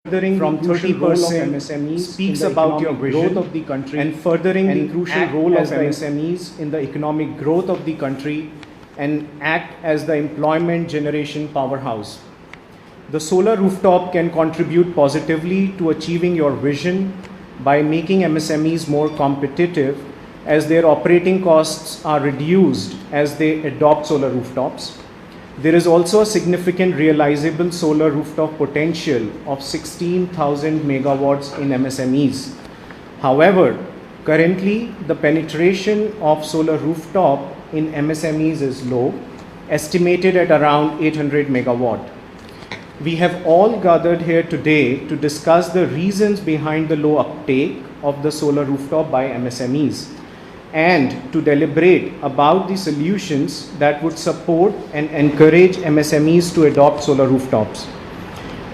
furthering from 30% speaks about your vision of the country and furthering the crucial role of MSMEs in the economic growth of the country and act as the employment generation powerhouse. The solar rooftop can contribute positively to achieving your vision by making MSMEs more competitive as their operating costs are reduced as they adopt solar rooftops. There is also a significant realizable solar rooftop potential of 16,000 megawatts in MSMEs. However, currently the penetration of solar rooftop in MSMEs is low, estimated at around 800 megawatt. We have all gathered here today to discuss the reasons behind the low uptake of the solar rooftop by MSMEs and to deliberate about the solutions that would support and encourage MSMEs to adopt solar rooftops.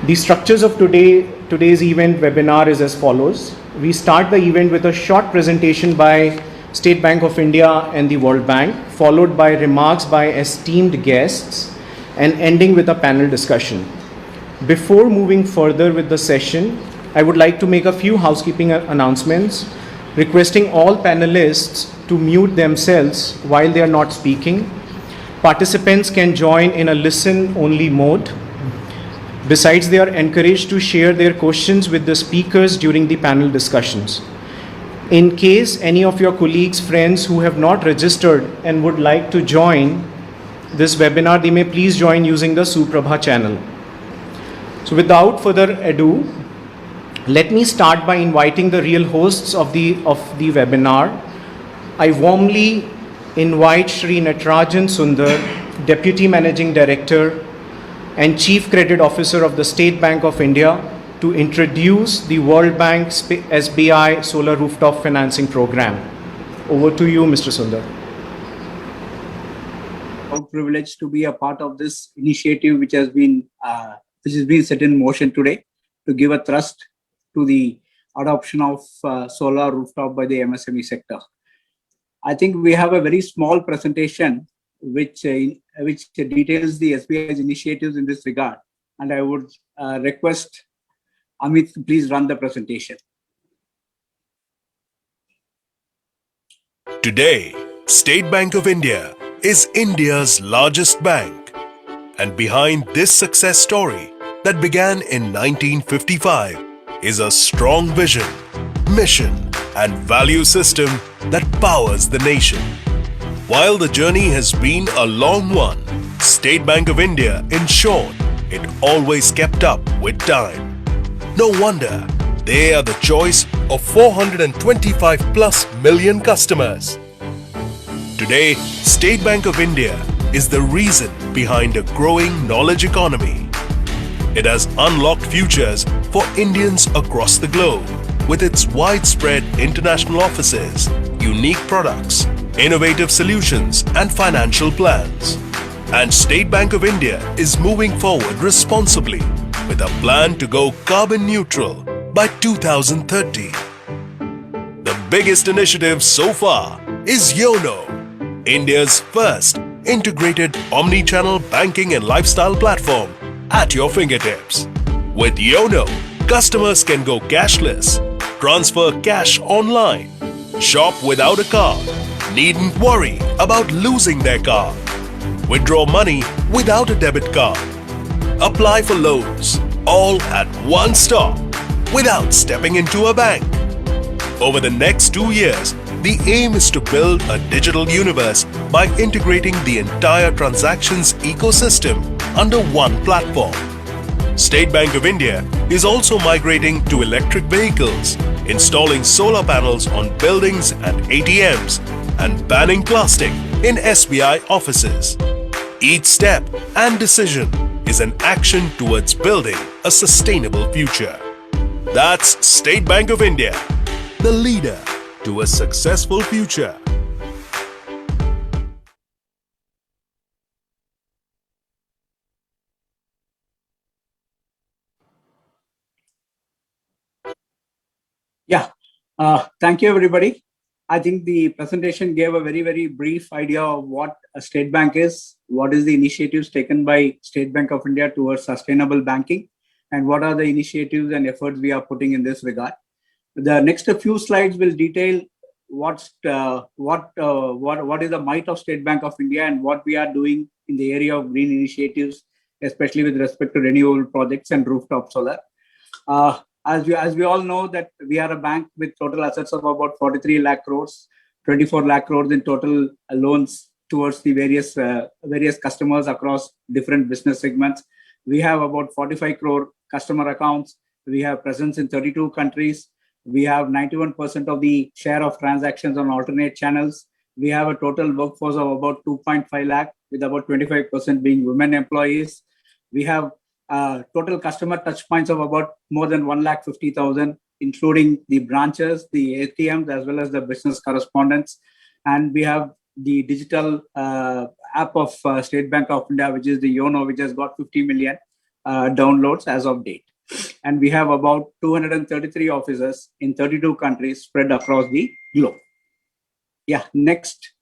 The structures of today's event webinar is as follows. We start the event with a short presentation by State Bank of India and the World Bank, followed by remarks by esteemed guests and ending with a panel discussion. Before moving further with the session, I would like to make a few housekeeping announcements, requesting all panelists to mute themselves while they are not speaking. Participants can join in a listen-only mode. Besides, they are encouraged to share their questions with the speakers during the panel discussions. In case any of your colleagues, friends who have not registered and would like to join this webinar, they may please join using the Suprabha channel. So without further ado, let me start by inviting the real hosts of the webinar. I warmly invite Shri Natarajan Sundar, Deputy Managing Director and Chief Credit Officer of the State Bank of India, to introduce the World Bank SBI Solar Rooftop Financing Program. Over to you, Mr. Sundar. I'm privileged to be a part of this initiative which has been set in motion today to give a thrust to the adoption of solar rooftop by the MSME sector. I think we have a very small presentation which details the SBI's initiatives in this regard, and I would request Amit to please run the presentation. Today, State Bank of India is India's largest bank, and behind this success story that began in 1955 is a strong vision, mission, and value system that powers the nation. While the journey has been a long one, State Bank of India ensured it always kept up with time. No wonder they are the choice of 425 plus million customers. Today, State Bank of India is the reason behind a growing knowledge economy. It has unlocked futures for Indians across the globe with its widespread international offices, unique products, innovative solutions, and financial plans. And State Bank of India is moving forward responsibly with a plan to go carbon neutral by 2030. The biggest initiative so far is YONO, India's first integrated omni-channel banking and lifestyle platform at your fingertips. With YONO, customers can go cashless, transfer cash online, shop without a card, needn't worry about losing their card, withdraw money without a debit card, apply for loans, all at one stop without stepping into a bank. Over the next 2 years, the aim is to build a digital universe by integrating the entire transactions ecosystem under one platform. State Bank of India is also migrating to electric vehicles, installing solar panels on buildings and ATMs, and banning plastic in SBI offices. Each step and decision is an action towards building a sustainable future. That's State Bank of India, the leader to a successful future. Thank you, everybody. I think the presentation gave a very, very brief idea of what a state bank is, what is the initiatives taken by State Bank of India towards sustainable banking, and what are the initiatives and efforts we are putting in this regard. The next few slides will detail what is the might of State Bank of India and what we are doing in the area of green initiatives, especially with respect to renewable projects and rooftop solar. As we all know that we are a bank with total assets of about 43 lakh crores, 24 lakh crores in total loans towards the various customers across different business segments. We have about 45 crore customer accounts. We have presence in 32 countries. We have 91% of the share of transactions on alternate channels. We have a total workforce of about 2.5 lakh, with about 25% being women employees. We have total customer touch points of about more than 1,50,000, including the branches, the ATMs, as well as the business correspondents. And we have the digital app of State Bank of India, which is the YONO, which has got 50 million downloads as of date. And we have about 233 offices in 32 countries spread across the globe. Yeah, next.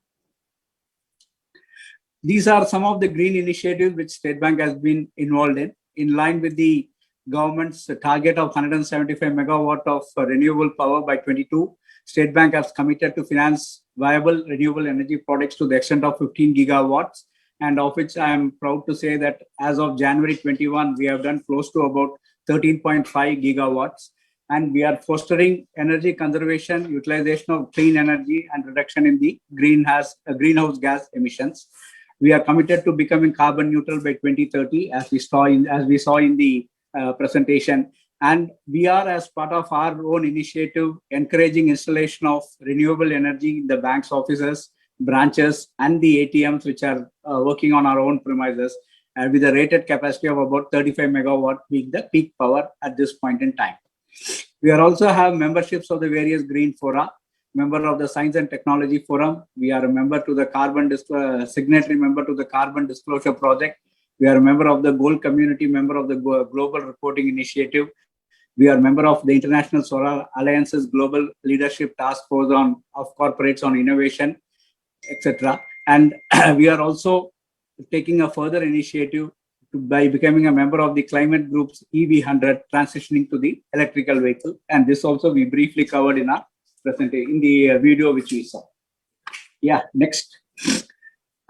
These are some of the green initiatives which State Bank has been involved in line with the government's target of 175 megawatt of renewable power by 22. State Bank has committed to finance viable renewable energy projects to the extent of 15 gigawatts, and of which I am proud to say that as of January 21, we have done close to about 13.5 gigawatts. And we are fostering energy conservation, utilization of clean energy, and reduction in the greenhouse gas emissions. We are committed to becoming carbon neutral by 2030, as we saw in the presentation. And we are, as part of our own initiative, encouraging installation of renewable energy in the bank's offices, branches, and the ATMs, which are working on our own premises, with a rated capacity of about 35 megawatt being the peak power at this point in time. We are also have memberships of the various green fora, member of the Science and Technology Forum. We are a member to the signatory member to the Carbon Disclosure Project. We are a member of the Gold Community, member of the Global Reporting Initiative. We are a member of the International Solar Alliance's Global Leadership Task Force of Corporates on Innovation, etc. And we are also taking a further initiative by becoming a member of the Climate Group's EV100, transitioning to the electrical vehicle. And this also we briefly covered in our presentation, in the video which we saw. Yeah, next.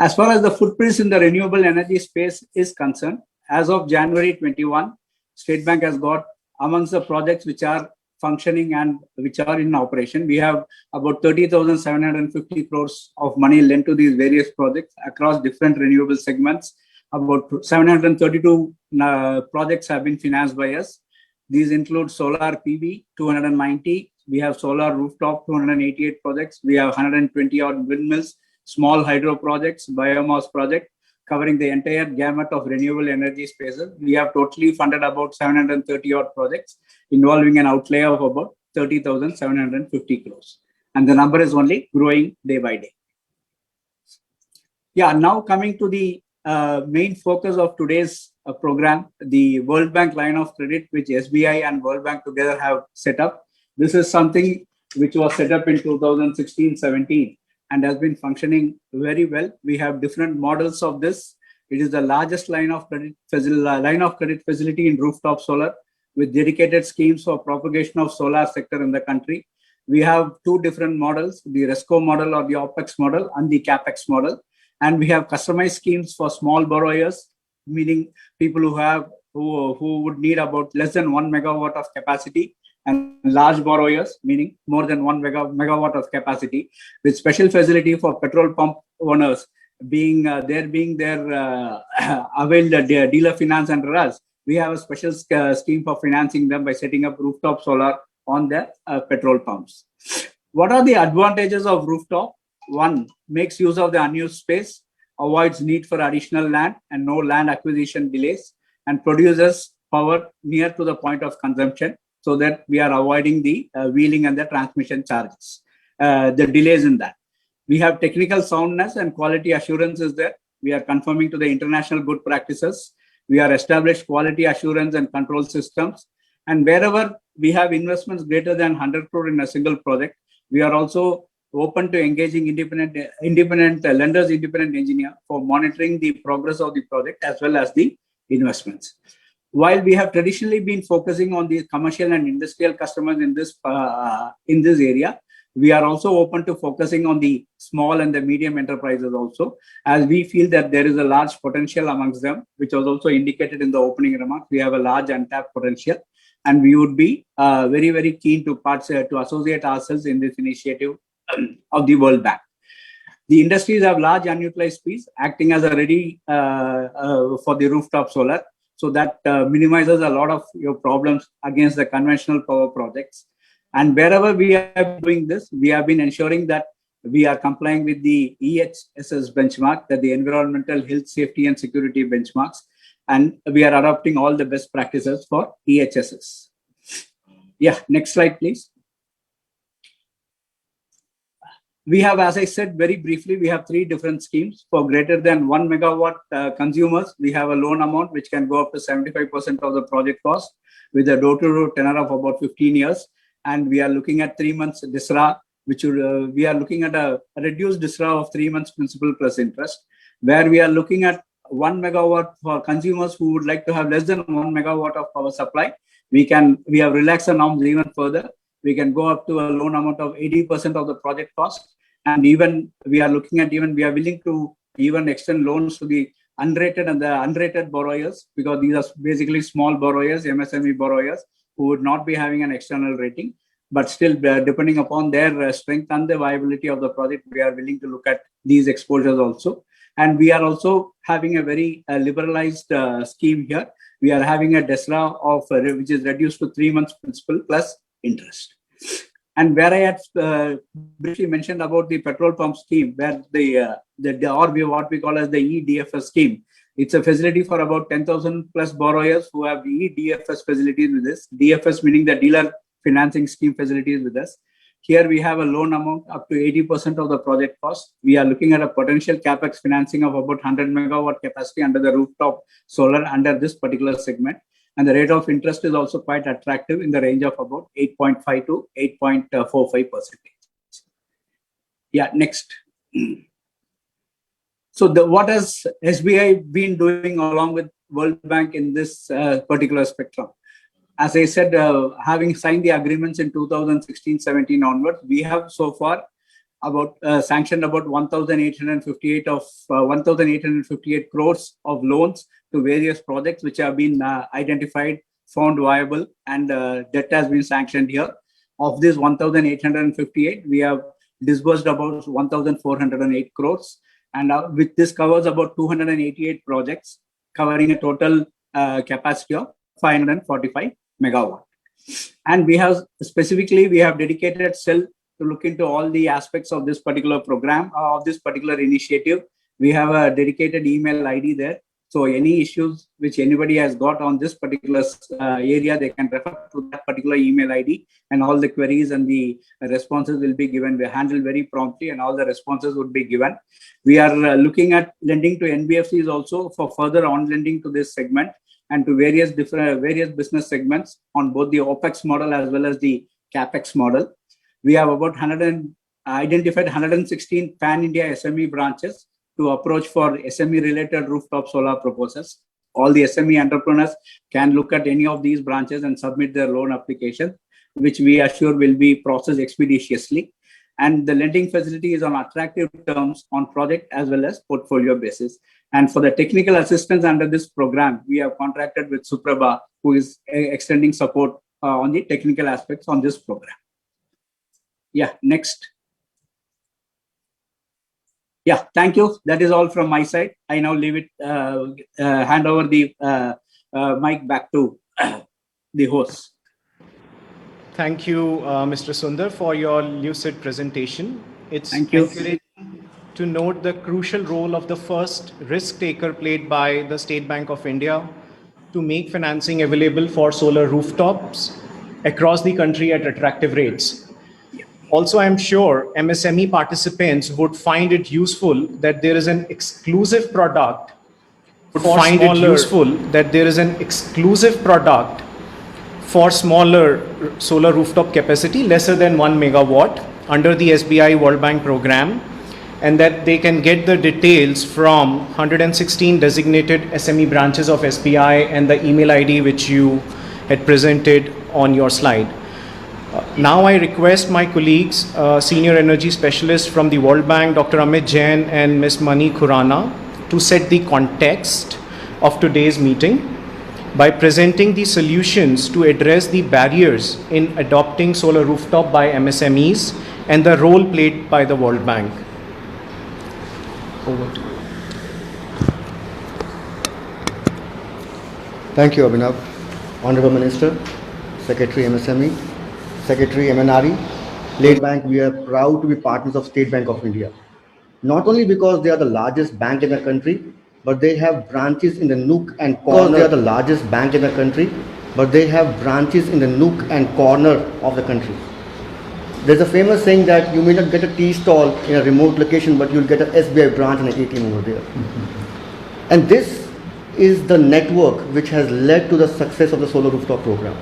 As far as the footprints in the renewable energy space is concerned, as of January 21, State Bank has got amongst the projects which are functioning and which are in operation, we have about 30,750 crores of money lent to these various projects across different renewable segments. About 732 projects have been financed by us. These include solar PV, 290. We have solar rooftop, 288 projects. We have 120 odd windmills, small hydro projects, biomass project, covering the entire gamut of renewable energy spaces. We have totally funded about 730 odd projects, involving an outlay of about 30,750 crores. And the number is only growing day by day. Yeah, now coming to the main focus of today's program, the World Bank line of credit, which SBI and World Bank together have set up. This is something which was set up in 2016-17 and has been functioning very well. We have different models of this. It is the largest line of credit facility in rooftop solar, with dedicated schemes for propagation of solar sector in the country. We have two different models, the RESCO model or the OPEX model and the CAPEX model. And we have customized schemes for small borrowers, meaning people who would need about less than 1 megawatt of capacity, and large borrowers, meaning more than 1 megawatt of capacity, with special facility for petrol pump owners being their availed dealer finance under us. We have a special scheme for financing them by setting up rooftop solar on their petrol pumps. What are the advantages of rooftop? One, makes use of the unused space, avoids need for additional land and no land acquisition delays, and produces power near to the point of consumption, so that we are avoiding the wheeling and the transmission charges, the delays in that. We have technical soundness and quality assurance is there. We are conforming to the international good practices. We are established quality assurance and control systems. And wherever we have investments greater than 100 crore in a single project, we are also open to engaging independent lenders, independent engineer for monitoring the progress of the project as well as the investments. While we have traditionally been focusing on the commercial and industrial customers in this area, we are also open to focusing on the small and the medium enterprises also, as we feel that there is a large potential amongst them, which was also indicated in the opening remarks. We have a large untapped potential, and we would be very, very keen to associate ourselves in this initiative of the World Bank. The industries have large unutilized space, acting as a ready for the rooftop solar. So that minimizes a lot of your problems against the conventional power projects. And wherever we are doing this, we have been ensuring that we are complying with the EHSS benchmark, that the environmental health, safety, and security benchmarks. And we are adopting all the best practices for EHSS. Yeah, next slide, please. We have, as I said very briefly, we have 3 different schemes. For greater than 1 megawatt consumers, we have a loan amount which can go up to 75% of the project cost with a door-to-door tenor of about 15 years. And we are looking at 3 months DSRA, which we are looking at a reduced DSRA of 3 months principal plus interest, where we are looking at 1 megawatt for consumers who would like to have less than 1 megawatt of power supply. We have relaxed the norms even further. We can go up to a loan amount of 80% of the project cost. And even we are willing to even extend loans to the unrated and the unrated borrowers, because these are basically small borrowers, MSME borrowers, who would not be having an external rating, but still depending upon their strength and the viability of the project, we are willing to look at these exposures also. And we are also having a very liberalized scheme here. We are having a DSRA of which is reduced to 3 months principal plus interest. And where I had briefly mentioned about the petrol pump scheme, where what we call as the EDFS scheme, it's a facility for about 10,000 plus borrowers who have EDFS facilities with us. DFS meaning the dealer financing scheme facilities with us. Here we have a loan amount up to 80% of the project cost. We are looking at a potential capex financing of about 100 megawatt capacity under the rooftop solar under this particular segment. And the rate of interest is also quite attractive in the range of about 8.5 to 8.45%. Yeah, next. So what has SBI been doing along with World Bank in this particular spectrum? As I said, having signed the agreements in 2016-17 onwards, we have so far sanctioned about 1,858 crores of loans to various projects which have been identified, found viable, and debt has been sanctioned here. Of this 1,858, we have disbursed about 1,408 crores, and with this covers about 288 projects, covering a total capacity of 545 megawatt. And we have dedicated cell to look into all the aspects of this particular program, of this particular initiative. We have a dedicated email ID there. So any issues which anybody has got on this particular area, they can refer to that particular email ID, and all the queries and the responses will be given. We handle very promptly, and all the responses would be given. We are looking at lending to NBFCs also for further on lending to this segment and to various business segments on both the OPEX model as well as the CAPEX model. We have about identified 116 pan-India SME branches to approach for SME-related rooftop solar proposals. All the SME entrepreneurs can look at any of these branches and submit their loan application, which we assure will be processed expeditiously. And the lending facility is on attractive terms on project as well as portfolio basis. And for the technical assistance under this program, we have contracted with Suprabha, who is extending support on the technical aspects on this program. Yeah, next. Yeah, thank you. That is all from my side. I now hand over the mic back to the host. Thank you, Mr. Sundar, for your lucid presentation. It's encouraging to note the crucial role of the first risk taker played by the State Bank of India to make financing available for solar rooftops across the country at attractive rates. Also, I'm sure MSME participants would find it useful that there is an exclusive product for smaller solar rooftop capacity lesser than 1 megawatt under the SBI World Bank program, and that they can get the details from 116 designated SME branches of SBI and the email ID which you had presented on your slide. Now I request my colleagues, Senior Energy Specialist from the World Bank, Dr. Amit Jain and Ms. Mani Khurana, to set the context of today's meeting by presenting the solutions to address the barriers in adopting solar rooftop by MSMEs and the role played by the World Bank. Over to you. Thank you, Abhinav. Honorable Minister, Secretary MSME, Secretary MNRE, State Bank, we are proud to be partners of State Bank of India. Not only because they are the largest bank in the country, but they have branches in the nook and corner. They are the largest bank in the country, but they have branches in the nook and corner of the country. There's a famous saying that you may not get a tea stall in a remote location, but you'll get an SBI branch and an ATM over there. And this is the network which has led to the success of the solar rooftop program.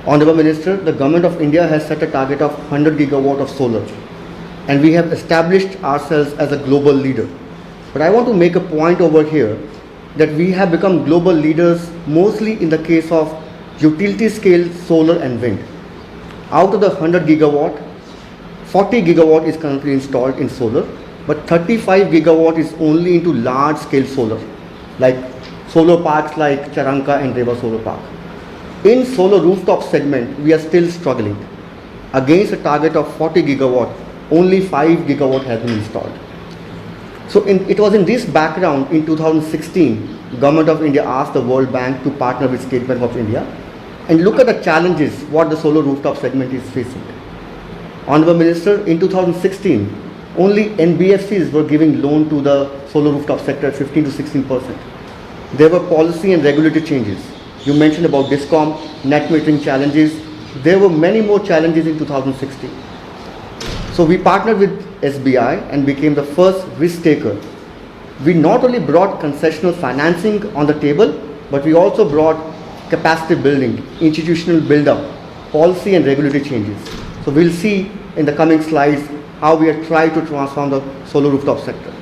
Honorable Minister, the Government of India has set a target of 100 gigawatt of solar, and we have established ourselves as a global leader. But I want to make a point over here that we have become global leaders mostly in the case of utility scale solar and wind. Out of the 100 gigawatt, 40 gigawatt is currently installed in solar, but 35 gigawatt is only into large scale solar, like solar parks like Charanka and Reva Solar Park. In solar rooftop segment, we are still struggling. Against a target of 40 gigawatt, only 5 gigawatt has been installed. So it was in this background in 2016, Government of India asked the World Bank to partner with State Bank of India and look at the challenges what the solar rooftop segment is facing. Honorable Minister, in 2016, only NBFCs were giving loan to the solar rooftop sector at 15 to 16%. There were policy and regulatory changes. You mentioned about DISCOM, net metering challenges. There were many more challenges in 2016. So we partnered with SBI and became the first risk taker. We not only brought concessional financing on the table, but we also brought capacity building, institutional build-up, policy and regulatory changes. So we'll see in the coming slides how we are trying to transform the solar rooftop sector.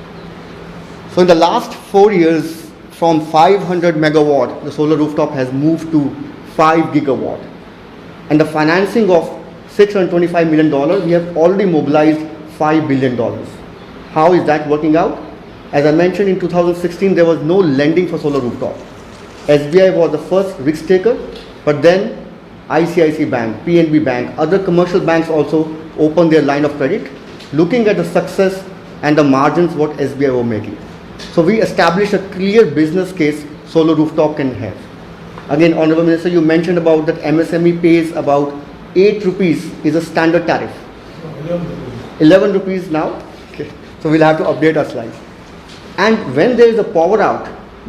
So in the last 4 years, from 500 megawatt, the solar rooftop has moved to 5 gigawatt. And the financing of $625 million, we have already mobilized $5 billion. How is that working out? As I mentioned, in 2016, there was no lending for solar rooftop. SBI was the first risk taker, but then ICICI Bank, PNB Bank, other commercial banks also opened their line of credit, looking at the success and the margins what SBI were making. So we established a clear business case solar rooftop can have. Again, Honorable Minister, you mentioned about that MSME pays about 8 rupees is a standard tariff. 11 rupees now. Okay. So we'll have to update our slides. And when there is a power out,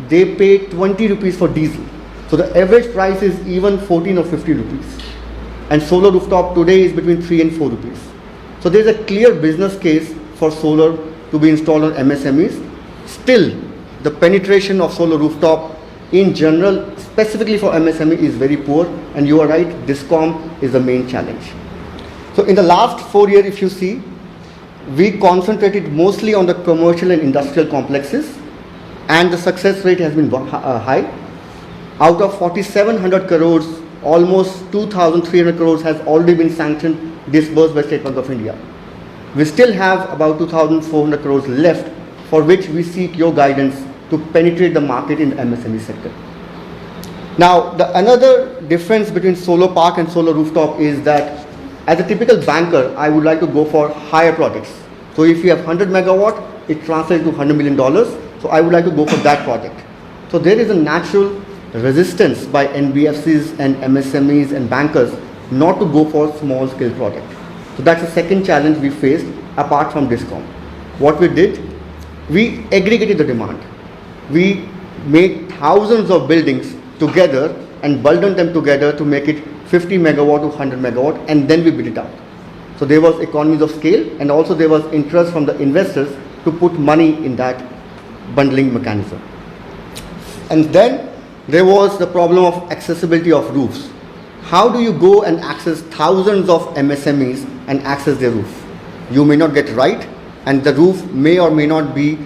they pay 20 rupees for diesel. So the average price is even 14 or 15 rupees. And solar rooftop today is between 3 and 4 rupees. So there is a clear business case for solar to be installed on MSMEs. Still, the penetration of solar rooftop in general, specifically for MSME, is very poor. And you are right, DISCOM is the main challenge. So in the last 4 years, if you see, we concentrated mostly on the commercial and industrial complexes, and the success rate has been high. Out of 4,700 crores, almost 2,300 crores has already been sanctioned, disbursed by State Bank of India. We still have about 2,400 crores left, for which we seek your guidance to penetrate the market in the MSME sector. Now, another difference between solar park and solar rooftop is that as a typical banker, I would like to go for higher projects. So if you have 100 megawatt, it translates to $100 million. So I would like to go for that project. So there is a natural resistance by NBFCs and MSMEs and bankers not to go for small scale project. So that's the second challenge we faced apart from DISCOM. What we did, we aggregated the demand. We made thousands of buildings together and bundled them together to make it 50 megawatt to 100 megawatt, and then we bid it out. So there was economies of scale, and also there was interest from the investors to put money in that bundling mechanism. And then there was the problem of accessibility of roofs. How do you go and access thousands of MSMEs and access their roof? You may not get right, and the roof may or may not be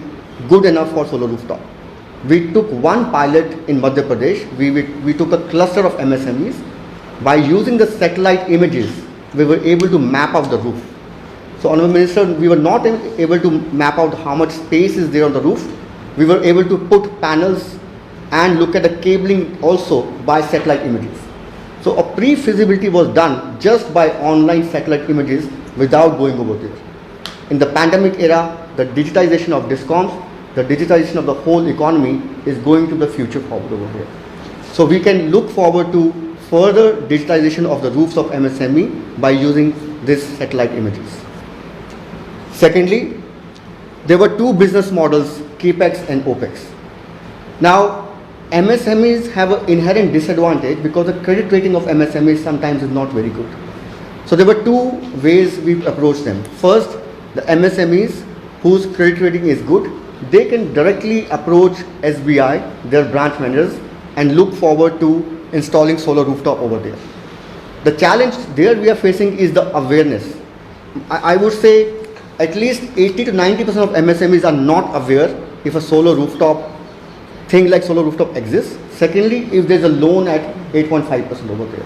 good enough for solar rooftop. We took one pilot in Madhya Pradesh. We took a cluster of MSMEs. By using the satellite images, we were able to map out the roof. So, Honorable Minister, we were not able to map out how much space is there on the roof. We were able to put panels and look at the cabling also by satellite images. So, a pre-feasibility was done just by online satellite images without going over there. In the pandemic era, the digitization of DISCOMs, the digitization of the whole economy is going to the future forward over here. So, we can look forward to further digitization of the roofs of MSME by using these satellite images. Secondly, there were two business models, CAPEX and OPEX. Now, MSMEs have an inherent disadvantage because the credit rating of MSMEs sometimes is not very good. So there were two ways we approached them. First, the MSMEs whose credit rating is good, they can directly approach SBI, their branch managers, and look forward to installing solar rooftop over there. The challenge there we are facing is the awareness. I would say at least 80 to 90% of MSMEs are not aware if a solar rooftop, thing like solar rooftop exists. Secondly, if there's a loan at 8.5% over there.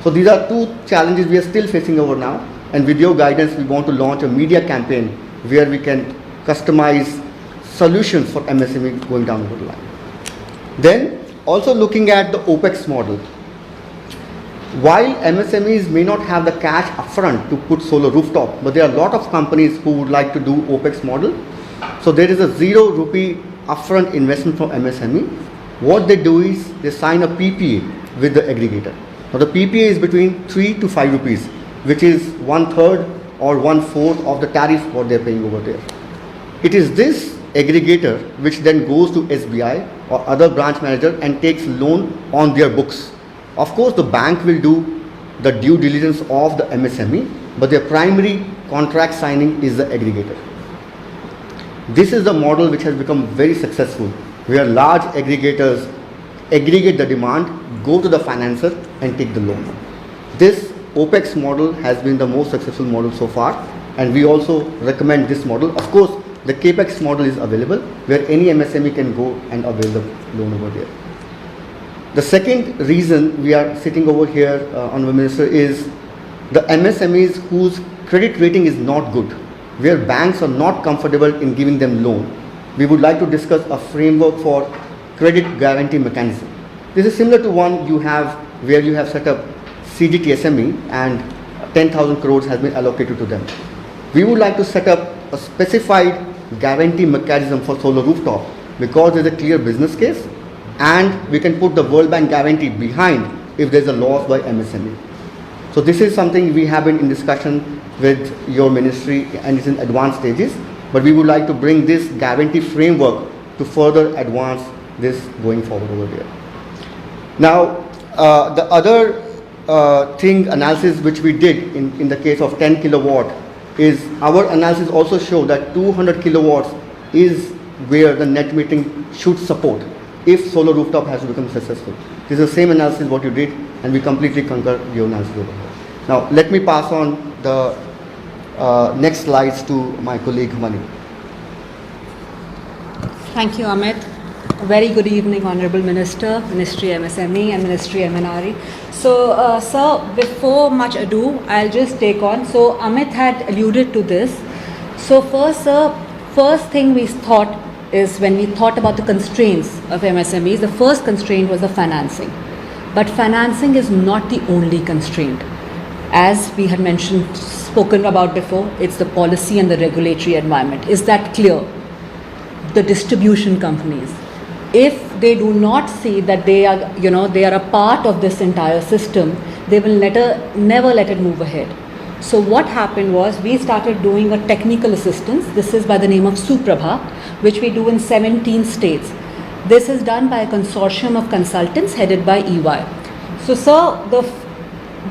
So these are two challenges we are still facing over now, and with your guidance we want to launch a media campaign where we can customize solutions for MSME going down the line. Then also looking at the OPEX model. While MSMEs may not have the cash upfront to put solar rooftop, but there are a lot of companies who would like to do OPEX model. So there is a 0 rupee upfront investment from MSME. What they do is they sign a PPA with the aggregator. Now the PPA is between 3 to 5 rupees, which is 1/3 or 1/4 of the tariff what they are paying over there. It is this aggregator which then goes to SBI or other branch manager and takes loan on their books. Of course, the bank will do the due diligence of the MSME, but their primary contract signing is the aggregator. This is the model which has become very successful, where large aggregators aggregate the demand, go to the financer and take the loan. This OPEX model has been the most successful model so far, and we also recommend this model. Of course, the CAPEX model is available where any MSME can go and avail the loan over there. The second reason we are sitting over here, Honorable Minister, is the MSMEs whose credit rating is not good, where banks are not comfortable in giving them loan. We would like to discuss a framework for credit guarantee mechanism. This is similar to one you have where you have set up CGTSME and 10,000 crores has been allocated to them. We would like to set up a specified guarantee mechanism for solar rooftop because there is a clear business case, and we can put the World Bank guarantee behind if there is a loss by MSME. So this is something we have been in discussion with your ministry and it's in advanced stages, but we would like to bring this guarantee framework to further advance this going forward over there. Now, the other analysis which we did in the case of 10 kilowatt is our analysis also show that 200 kilowatts is where the net metering should support if solar rooftop has to become successful. This is the same analysis what you did, and we completely concur your analysis over here. Now, let me pass on the next slides to my colleague Mani. Thank you, Amit. A very good evening, Honorable Minister, Ministry MSME and Ministry MNRE. So, sir, before much ado, I'll just take on. So, Amit had alluded to this. So, first, sir, first thing we thought is when we thought about the constraints of MSMEs, the first constraint was the financing. But financing is not the only constraint. As we had mentioned, spoken about before, it's the policy and the regulatory environment. Is that clear? The distribution companies, if they do not see that they are, they are a part of this entire system, they will never let it move ahead. So what happened was we started doing a technical assistance. This is by the name of Suprabha, which we do in 17 states. This is done by a consortium of consultants headed by EY. So, sir,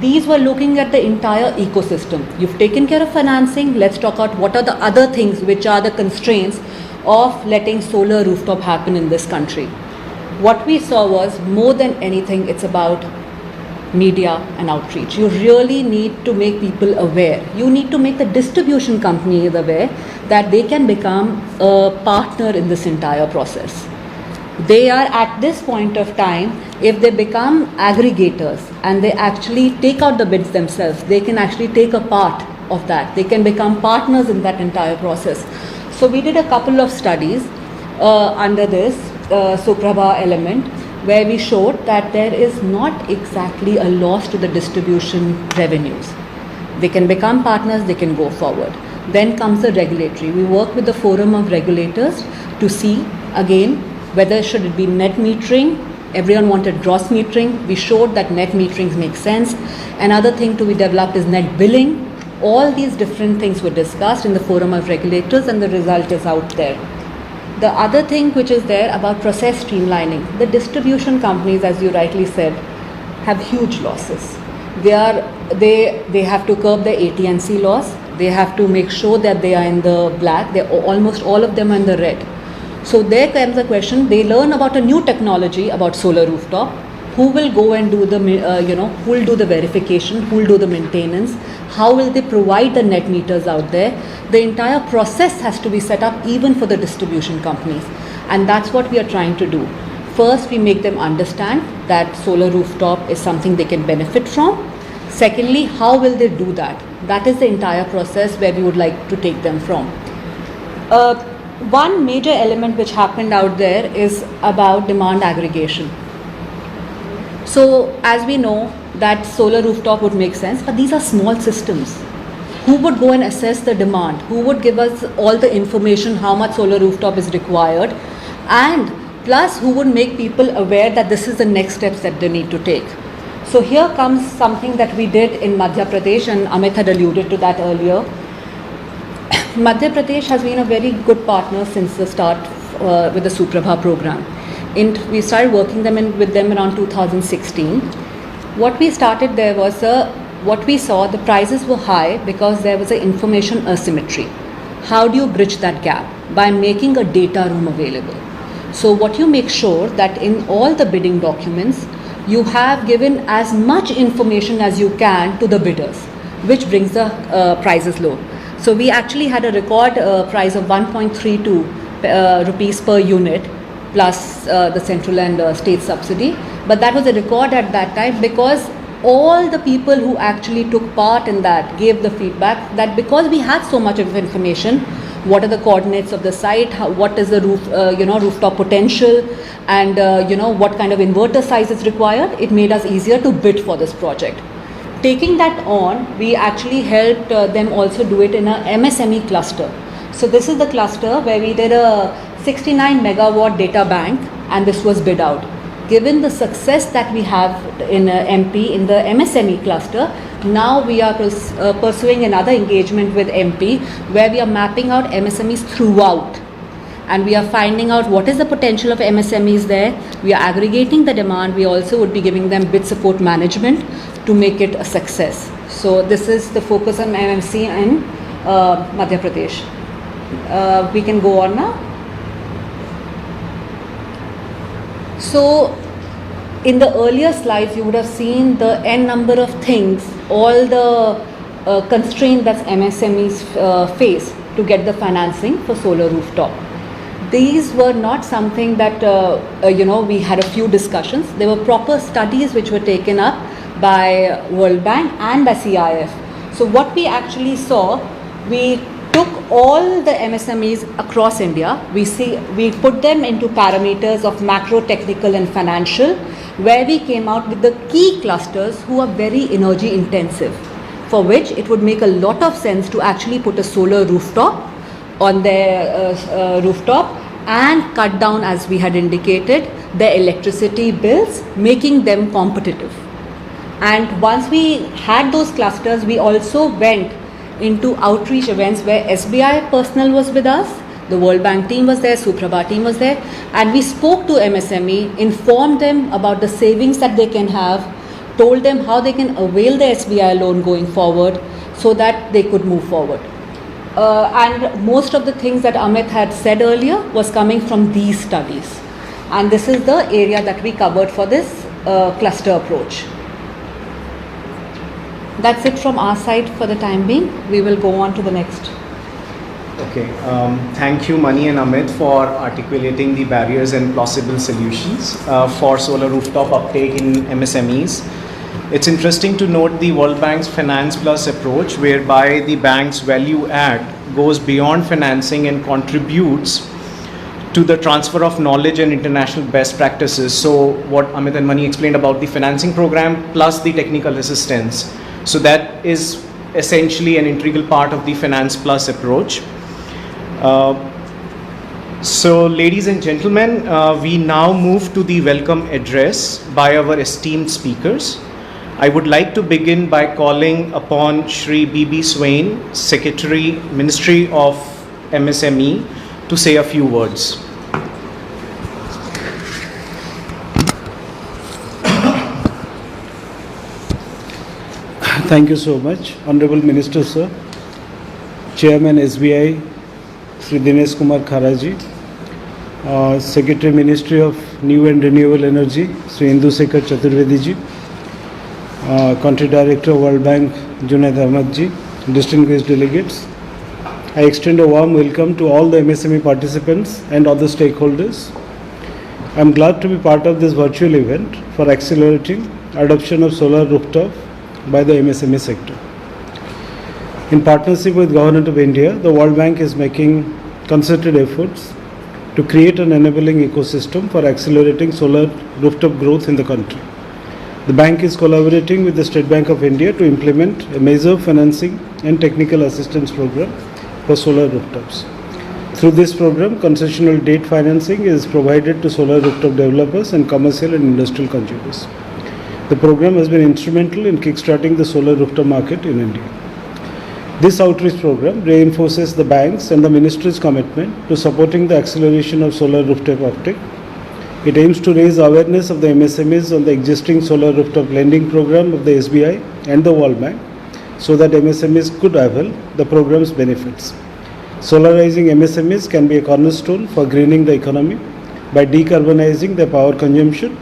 these were looking at the entire ecosystem. You've taken care of financing. Let's talk about what are the other things which are the constraints of letting solar rooftop happen in this country. What we saw was, more than anything, it's about media and outreach. You really need to make people aware. You need to make the distribution companies aware that they can become a partner in this entire process. They are at this point of time, if they become aggregators and they actually take out the bids themselves, they can actually take a part of that. They can become partners in that entire process. So we did a couple of studies under this Suprabha element, where we showed that there is not exactly a loss to the distribution revenues. They can become partners, they can go forward. Then comes the regulatory. We work with the forum of regulators to see again whether should it be net metering. Everyone wanted gross metering. We showed that net metering makes sense. Another thing to be developed is net billing. All these different things were discussed in the forum of regulators, and the result is out there. The other thing which is there about process streamlining, the distribution companies, as you rightly said, have huge losses. They have to curb the AT&C loss. They have to make sure that they are in the black. Almost all of them are in the red. So there comes the question, they learn about a new technology about solar rooftop. Who will go and do the, who will do the verification, who will do the maintenance, how will they provide the net meters out there? The entire process has to be set up even for the distribution companies. And that's what we are trying to do. First, we make them understand that solar rooftop is something they can benefit from. Secondly, how will they do that? That is the entire process where we would like to take them from. One major element which happened out there is about demand aggregation. So as we know that solar rooftop would make sense, but these are small systems. Who would go and assess the demand? Who would give us all the information how much solar rooftop is required? And plus who would make people aware that this is the next steps that they need to take? So here comes something that we did in Madhya Pradesh, and Amit had alluded to that earlier. Madhya Pradesh has been a very good partner since the start with the Suprabha program. We started working with them around 2016. What we started there was what we saw, the prices were high because there was an information asymmetry. How do you bridge that gap? By making a data room available. So what you make sure that in all the bidding documents, you have given as much information as you can to the bidders, which brings the prices low. So we actually had a record price of 1.32 rupees per unit plus the central and state subsidy. But that was a record at that time because all the people who actually took part in that gave the feedback that because we had so much of information, what are the coordinates of the site, what is the rooftop potential, and what kind of inverter size is required, it made us easier to bid for this project. Taking that on, we actually helped them also do it in a MSME cluster. So this is the cluster where we did a 69 megawatt data bank, and this was bid out. Given the success that we have in MP in the MSME cluster, now we are pursuing another engagement with MP where we are mapping out MSMEs throughout. And we are finding out what is the potential of MSMEs there. We are aggregating the demand. We also would be giving them bid support management to make it a success. So this is the focus on MMC in Madhya Pradesh. We can go on now. So in the earlier slides, you would have seen the n number of things, all the constraints that MSMEs face to get the financing for solar rooftop. These were not something that, we had a few discussions. There were proper studies which were taken up by World Bank and by CIF. So what we actually saw, we took all the MSMEs across India. We put them into parameters of macro, technical and financial, where we came out with the key clusters who are very energy intensive, for which it would make a lot of sense to actually put a solar rooftop on their rooftop and cut down, as we had indicated, the electricity bills, making them competitive. And once we had those clusters, we also went into outreach events where SBI personnel was with us, the World Bank team was there, Suprabha team was there, and we spoke to MSME, informed them about the savings that they can have, told them how they can avail the SBI loan going forward so that they could move forward. And most of the things that Amit had said earlier was coming from these studies. And this is the area that we covered for this cluster approach. That's it from our side for the time being. We will go on to the next. Okay, thank you Mani and Amit for articulating the barriers and possible solutions for solar rooftop uptake in MSMEs. It's interesting to note the World Bank's Finance Plus approach, whereby the bank's value add goes beyond financing and contributes to the transfer of knowledge and international best practices. So what Amit and Mani explained about the financing program plus the technical assistance. So that is essentially an integral part of the Finance Plus approach. So ladies and gentlemen, we now move to the welcome address by our esteemed speakers. I would like to begin by calling upon Shri B.B. Swain, Secretary, Ministry of MSME, to say a few words. Thank you so much. Honorable Minister, sir, Chairman SBI, Sri Dinesh Kumar Kharaji, Secretary Ministry of New and Renewable Energy, Sri Indu Sekhar Chaturvedi ji, Country Director World Bank Junaid Ahmad ji, distinguished delegates. I extend a warm welcome to all the MSME participants and other stakeholders. I am glad to be part of this virtual event for accelerating adoption of solar rooftop by the MSME sector. In partnership with Government of India, the World Bank is making concerted efforts to create an enabling ecosystem for accelerating solar rooftop growth in the country. The bank is collaborating with the State Bank of India to implement a major financing and technical assistance program for solar rooftops. Through this program, concessional debt financing is provided to solar rooftop developers and commercial and industrial consumers. The program has been instrumental in kickstarting the solar rooftop market in India. This outreach program reinforces the bank's and the ministry's commitment to supporting the acceleration of solar rooftop uptake. It aims to raise awareness of the MSMEs on the existing solar rooftop lending program of the SBI and the World Bank, so that MSMEs could avail the program's benefits. Solarizing MSMEs can be a cornerstone for greening the economy by decarbonizing their power consumption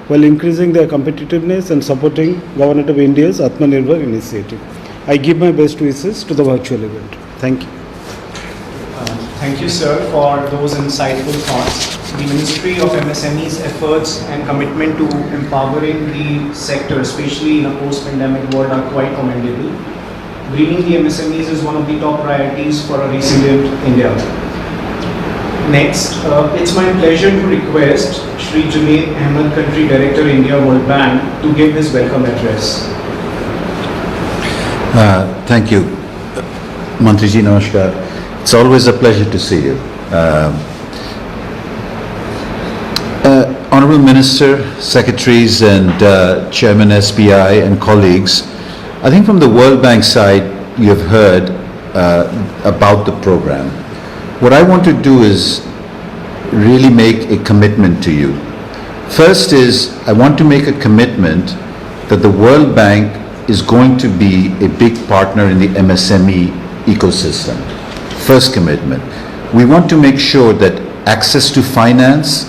while increasing their competitiveness and supporting Government of India's Atmanirbhar initiative. I give my best wishes to the virtual event. Thank you. Thank you, sir, for those insightful thoughts. The Ministry of MSME's efforts and commitment to empowering the sector, especially in a post-pandemic world, are quite commendable. Greening the MSMEs is one of the top priorities for a resilient India. Next, it's my pleasure to request Shri Junaid Ahmad, Country Director, India World Bank, to give his welcome address. Thank you, Mantriji. Namaskar. It's always a pleasure to see you. Honorable Minister, Secretaries and Chairman SBI and colleagues, I think from the World Bank side you have heard about the program. What I want to do is really make a commitment to you. First is I want to make a commitment that the World Bank is going to be a big partner in the MSME ecosystem. First commitment. We want to make sure that access to finance,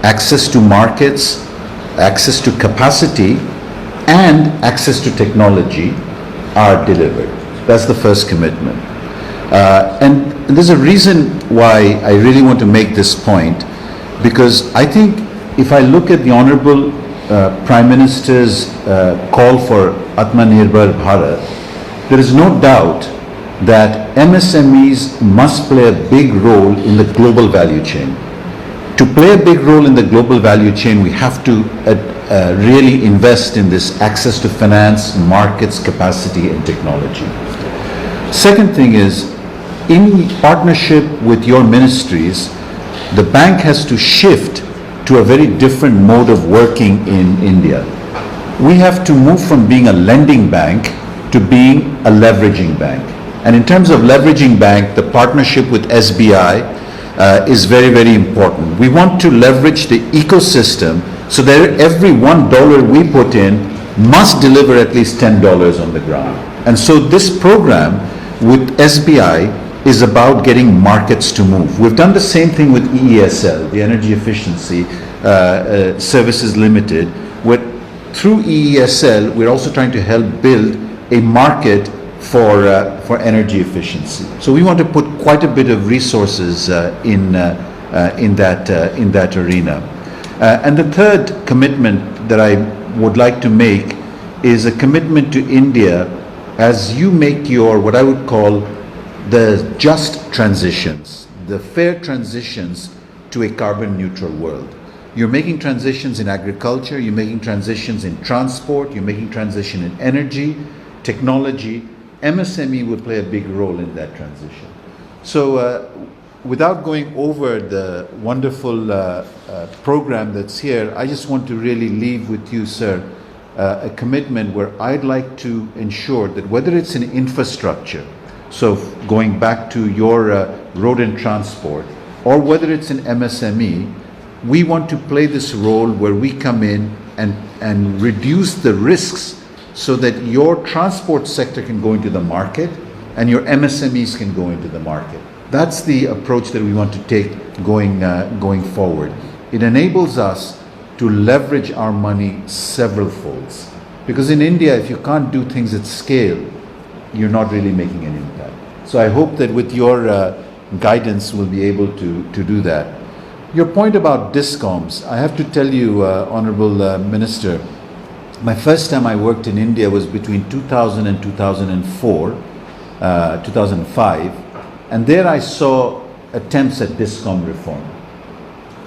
access to markets, access to capacity, and access to technology are delivered. That's the first commitment. And there's a reason why I really want to make this point, because I think if I look at the Honorable Prime Minister's call for Atmanirbhar Bharat, there is no doubt that MSMEs must play a big role in the global value chain. To play a big role in the global value chain, we have to really invest in this access to finance, markets, capacity, and technology. Second thing is, in partnership with your ministries, the bank has to shift to a very different mode of working in India. We have to move from being a lending bank to being a leveraging bank. And in terms of leveraging bank, the partnership with SBI is very, very important. We want to leverage the ecosystem so that every $1 we put in must deliver at least $10 on the ground. And so this program with SBI is about getting markets to move. We've done the same thing with EESL, the Energy Efficiency Services Limited, where through EESL, we're also trying to help build a market for energy efficiency. So we want to put quite a bit of resources in that arena. And the third commitment that I would like to make is a commitment to India as you make your, what I would call, the just transitions, the fair transitions to a carbon neutral world. You're making transitions in agriculture, you're making transitions in transport, you're making transition in energy, technology. MSME will play a big role in that transition. So without going over the wonderful program that's here, I just want to really leave with you, sir, a commitment where I'd like to ensure that whether it's in infrastructure, so going back to your road and transport, or whether it's in MSME, we want to play this role where we come in and reduce the risks so that your transport sector can go into the market and your MSMEs can go into the market. That's the approach that we want to take going forward. It enables us to leverage our money several folds. Because in India, if you can't do things at scale, you're not really making an impact. So I hope that with your guidance, we'll be able to do that. Your point about DISCOMs, I have to tell you, Honorable Minister, my first time I worked in India was between 2000 and 2004, 2005, and there I saw attempts at DISCOM reform.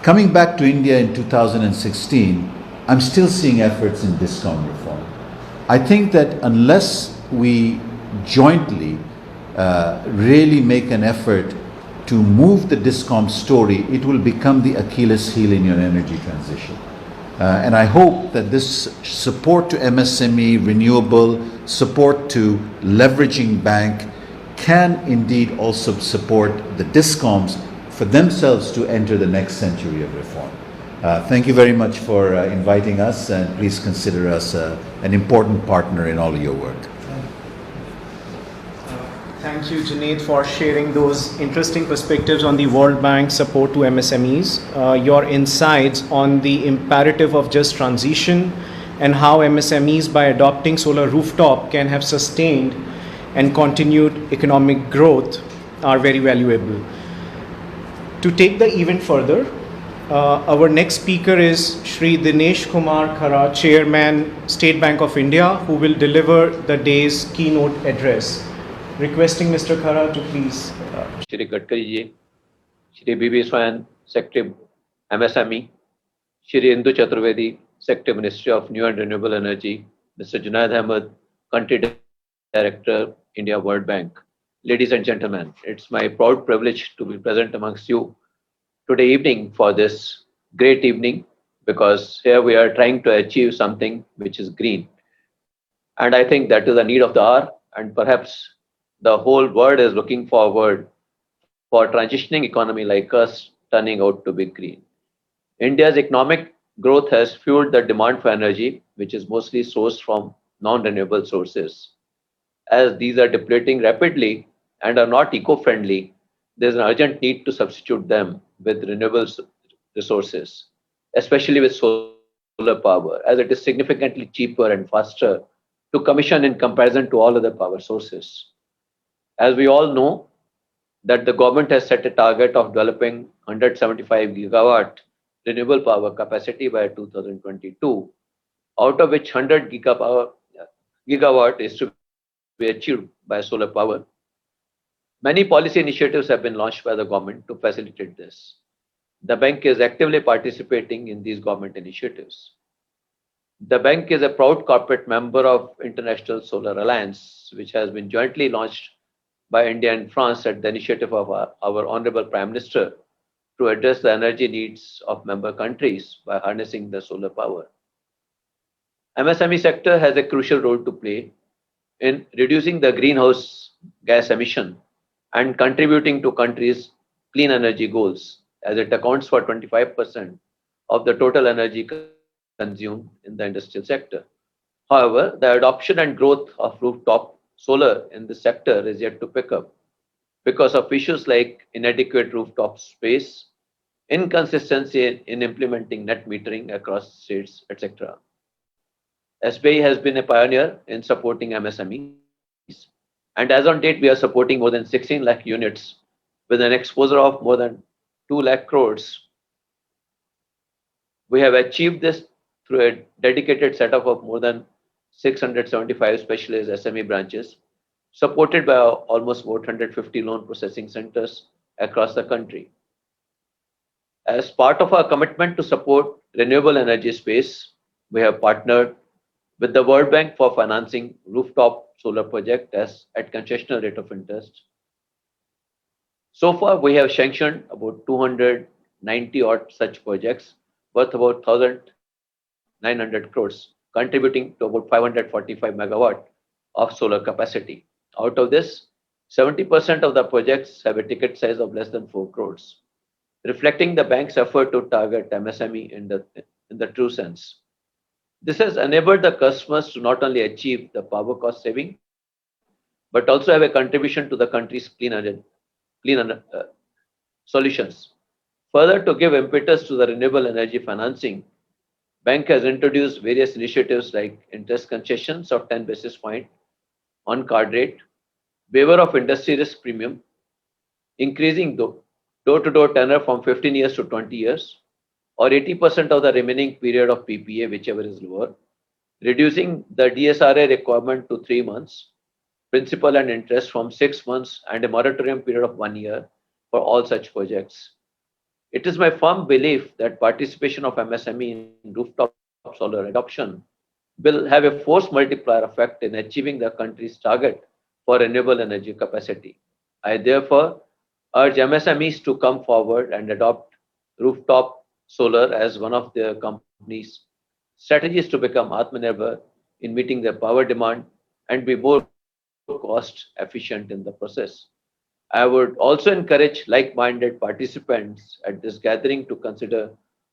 Coming back to India in 2016, I'm still seeing efforts in DISCOM reform. I think that unless we jointly really make an effort to move the DISCOM story, it will become the Achilles heel in your energy transition. And I hope that this support to MSME, renewable, support to leveraging bank can indeed also support the DISCOMs for themselves to enter the next century of reform. Thank you very much for inviting us, and please consider us an important partner in all of your work. Thank you, Junaid, for sharing those interesting perspectives on the World Bank support to MSMEs, your insights on the imperative of just transition and how MSMEs, by adopting solar rooftop, can have sustained and continued economic growth are very valuable. To take the event further, our next speaker is Shri Dinesh Kumar Khara, Chairman, State Bank of India, who will deliver the day's keynote address. Requesting Mr. Khara to please. Shri Gadkari ji, Shri B.B. Swain, Secretary MSME, Shri Indu Chaturvedi, Secretary Ministry of New and Renewable Energy, Mr. Junaid Ahmed, Country Director, India World Bank. Ladies and gentlemen, it's my proud privilege to be present amongst you today evening for this great evening, because here we are trying to achieve something which is green. And I think that is the need of the hour, and perhaps the whole world is looking forward for transitioning economy like us turning out to be green. India's economic growth has fueled the demand for energy, which is mostly sourced from non-renewable sources. As these are depleting rapidly and are not eco-friendly, there's an urgent need to substitute them with renewable resources, especially with solar power, as it is significantly cheaper and faster to commission in comparison to all other power sources. As we all know, that the government has set a target of developing 175 gigawatt renewable power capacity by 2022, out of which 100 gigawatt is to be achieved by solar power. Many policy initiatives have been launched by the government to facilitate this. The bank is actively participating in these government initiatives. The bank is a proud corporate member of International Solar Alliance, which has been jointly launched by India and France at the initiative of our Honorable Prime Minister to address the energy needs of member countries by harnessing the solar power. MSME sector has a crucial role to play in reducing the greenhouse gas emission and contributing to countries' clean energy goals, as it accounts for 25% of the total energy consumed in the industrial sector. However, the adoption and growth of rooftop solar in the sector is yet to pick up because of issues like inadequate rooftop space, inconsistency in implementing net metering across states, etc. SBI has been a pioneer in supporting MSMEs, and as on date, we are supporting more than 16 lakh units with an exposure of more than 2 lakh crores. We have achieved this through a dedicated setup of more than 675 specialized SME branches, supported by almost 450 loan processing centers across the country. As part of our commitment to support renewable energy space, we have partnered with the World Bank for financing rooftop solar project at concessional rate of interest. So far, we have sanctioned about 290 odd such projects worth about 1,900 crores, contributing to about 545 megawatt of solar capacity. Out of this, 70% of the projects have a ticket size of less than 4 crores, reflecting the bank's effort to target MSME in the true sense. This has enabled the customers to not only achieve the power cost saving, but also have a contribution to the country's clean solutions. Further, to give impetus to the renewable energy financing, Bank has introduced various initiatives like interest concessions of 10 basis point on card rate, waiver of industry risk premium, increasing door-to-door tenor from 15 years to 20 years, or 80% of the remaining period of PPA, whichever is lower, reducing the DSRA requirement to 3 months, principal and interest from 6 months, and a moratorium period of 1 year for all such projects. It is my firm belief that participation of MSME in rooftop solar adoption will have a force multiplier effect in achieving the country's target for renewable energy capacity. I therefore urge MSMEs to come forward and adopt rooftop solar as one of their company's strategies to become Atmanirbhar in meeting their power demand and be more cost efficient in the process. I would also encourage like-minded participants at this gathering to consider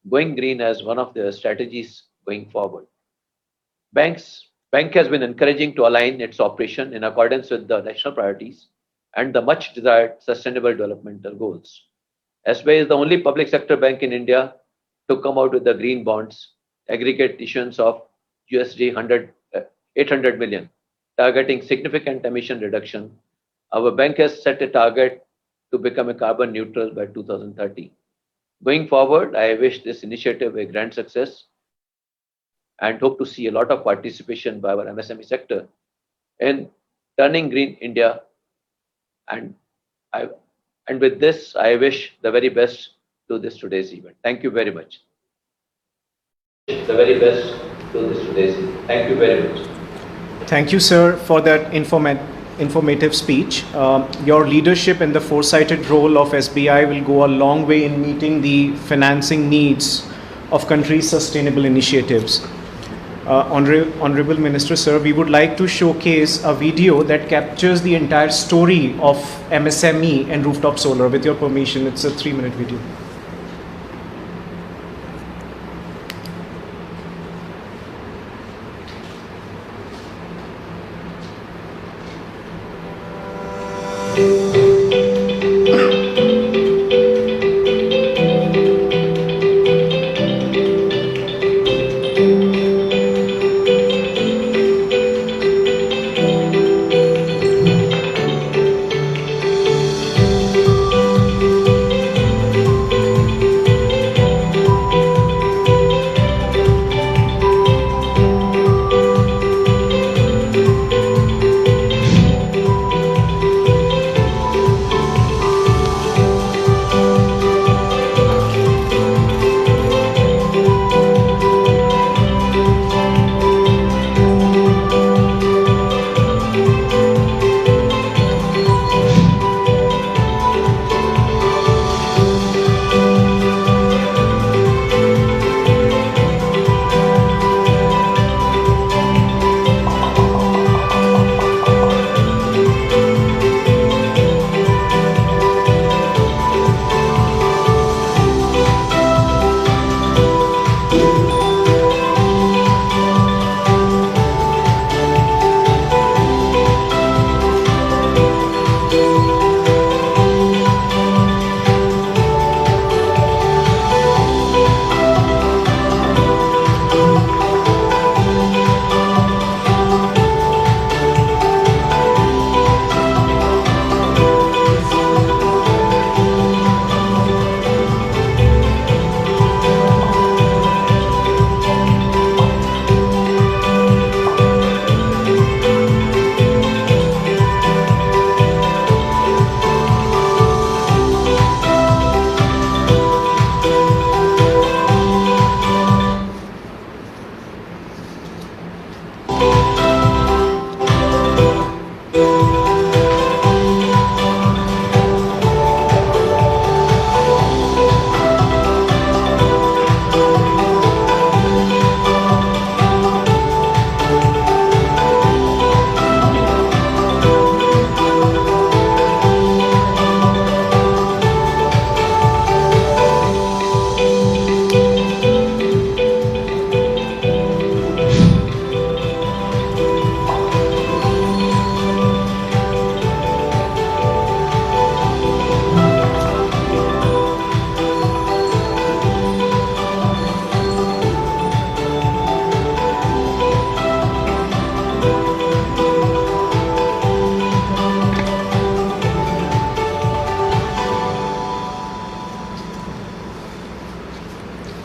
going green as one of their strategies going forward. Bank has been encouraging to align its operation in accordance with the national priorities and the much desired sustainable developmental goals. SBI is the only public sector bank in India to come out with the green bonds, aggregate issuance of USD 800 million, targeting significant emission reduction. Our bank has set a target to become a carbon neutral by 2030. Going forward, I wish this initiative a grand success and hope to see a lot of participation by our MSME sector in turning green India. And with this, I wish the very best to today's event. Thank you very much. The very best to today's event. Thank you very much. Thank you, sir, for that informative speech. Your leadership and the foresighted role of SBI will go a long way in meeting the financing needs of country's sustainable initiatives. Honorable Minister, sir, we would like to showcase a video that captures the entire story of MSME and rooftop solar. With your permission, it's a 3-minute video.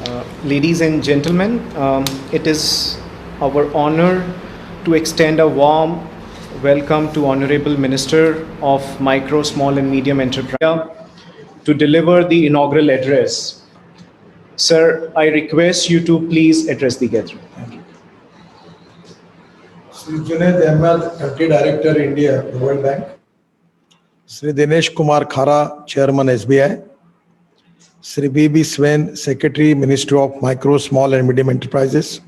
Ladies and gentlemen, it is our honor to extend a warm welcome to Honorable Minister of Micro, Small and Medium Enterprise to deliver the inaugural address. Sir, I request you to please address the gathering. Shri Junaid Ahmed, Country Director, India, World Bank. Shri Dinesh Kumar Khara, Chairman, SBI. Shri B.B. Swain, Secretary, Ministry of Micro, Small and Medium Enterprises.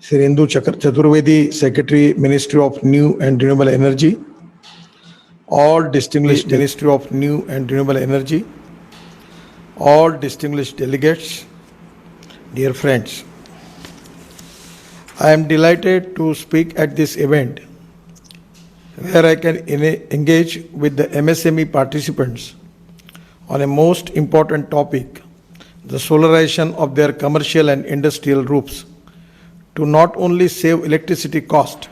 Shri Indu Chaturvedi, Secretary, Ministry of New and Renewable Energy. All distinguished Ministry of New and Renewable Energy. All distinguished delegates, dear friends. I am delighted to speak at this event where I can engage with the MSME participants on a most important topic, the solarization of their commercial and industrial roofs, to not only save electricity cost,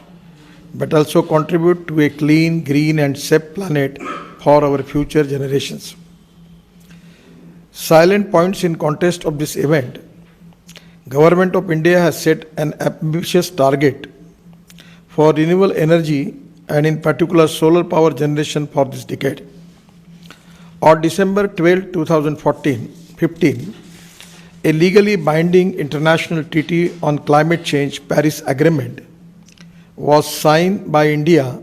but also contribute to a clean, green and safe planet for our future generations. Silent points in context of this event. Government of India has set an ambitious target for renewable energy and in particular solar power generation for this decade. On December 12, 2015, a legally binding international treaty on climate change, Paris Agreement, was signed by India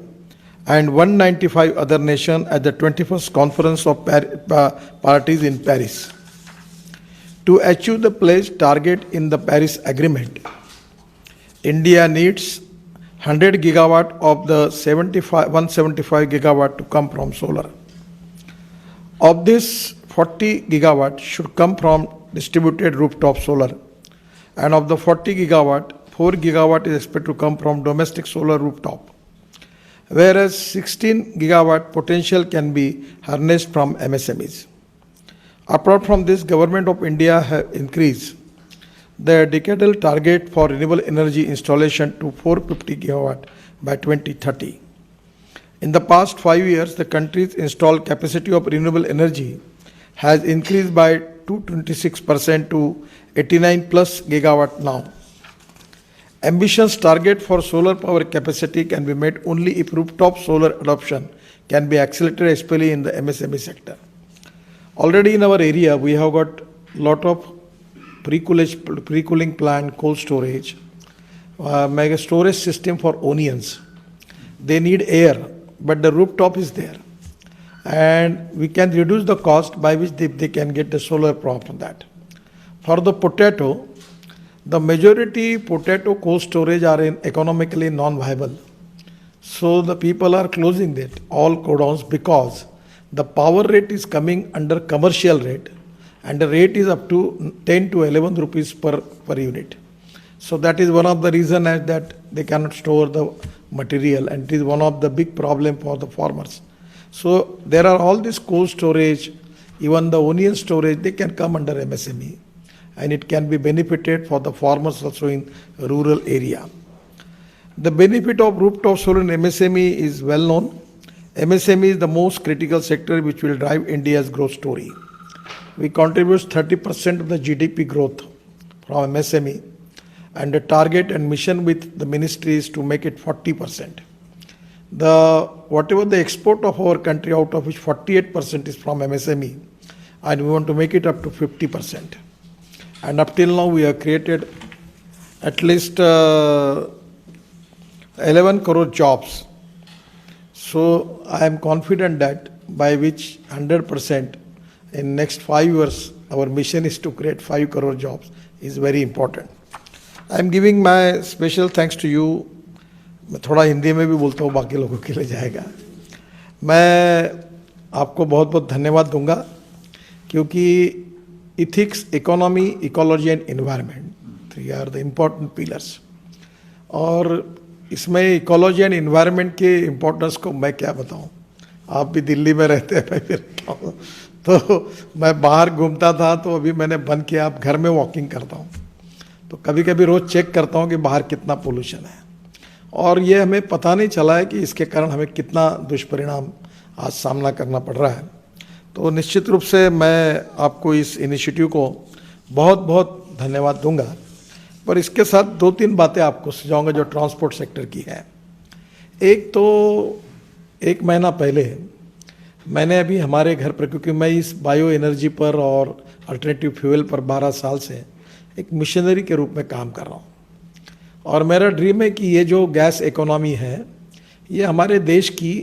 and 195 other nations at the 21st Conference of Parties in Paris. To achieve the pledged target in the Paris Agreement, India needs 100 gigawatt of the 175 gigawatt to come from solar. Of this, 40 gigawatt should come from distributed rooftop solar, and of the 40 gigawatt, 4 gigawatt is expected to come from domestic solar rooftop, whereas 16 gigawatt potential can be harnessed from MSMEs. Apart from this, Government of India has increased the decadal target for renewable energy installation to 450 gigawatt by 2030. In the past 5 years, the country's installed capacity of renewable energy has increased by 226% to 89 plus gigawatt now. Ambitious target for solar power capacity can be met only if rooftop solar adoption can be accelerated, especially in the MSME sector. Already in our area, we have got lot of pre-cooling plant, cold storage, mega storage system for onions. They need air, but the rooftop is there. And we can reduce the cost by which they can get the solar power from that. For the potato, the majority potato cold storage are economically non-viable. So the people are closing that, all godowns, because the power rate is coming under commercial rate and the rate is up to 10 to 11 rupees per unit. So that is one of the reasons that they cannot store the material, and it is one of the big problem for the farmers. So there are all this cold storage, even the onion storage, they can come under MSME, and it can be benefited for the farmers also in rural area. The benefit of rooftop solar in MSME is well known. MSME is the most critical sector which will drive India's growth story. We contribute 30% of the GDP growth from MSME, and the target and mission with the ministry is to make it 40%. Whatever the export of our country, out of which 48% is from MSME, and we want to make it up to 50%. And up till now, we have created at least 11 crore jobs. So I am confident that by which 100% in next 5 years, our mission is to create 5 crore jobs is very important. I am giving my special thanks to you. मैं थोड़ा हिंदी में भी बोलता हूँ, बाकी लोगों के लिए जाएगा. मैं आपको बहुत बहुत धन्यवाद दूंगा, क्योंकि ethics, economy, ecology and environment, 3 are the important pillars. और इसमें इकोलॉजी एंड एनवायरनमेंट के इम्पोर्टेंस को मैं क्या बताऊं. आप भी दिल्ली में रहते हैं, मैं भी रहता हूँ, तो मैं बाहर घूमता था, तो अभी मैंने बंद किया, अब घर में वॉकिंग करता हूँ. तो कभी कभी रोज़ चेक करता हूँ कि बाहर कितना पोल्यूशन है, और ये हमें पता नहीं चला है कि इसके कारण हमें कितना दुष्परिणाम आज सामना करना पड़ रहा है. तो निश्चित रूप से मैं आपको इस इनिशिएटिव को बहुत बहुत धन्यवाद दूंगा। पर इसके साथ 2-3 बातें आपको सुझाऊंगा जो ट्रांसपोर्ट सेक्टर की है। एक तो 1 महीना पहले मैंने अभी हमारे घर पर, क्योंकि मैं इस बायो एनर्जी पर और अल्टरनेटिव फ्यूल पर 12 साल से एक मिशनरी के रूप में काम कर रहा हूँ, और मेरा ड्रीम है कि ये जो गैस इकोनॉमी है ये हमारे देश की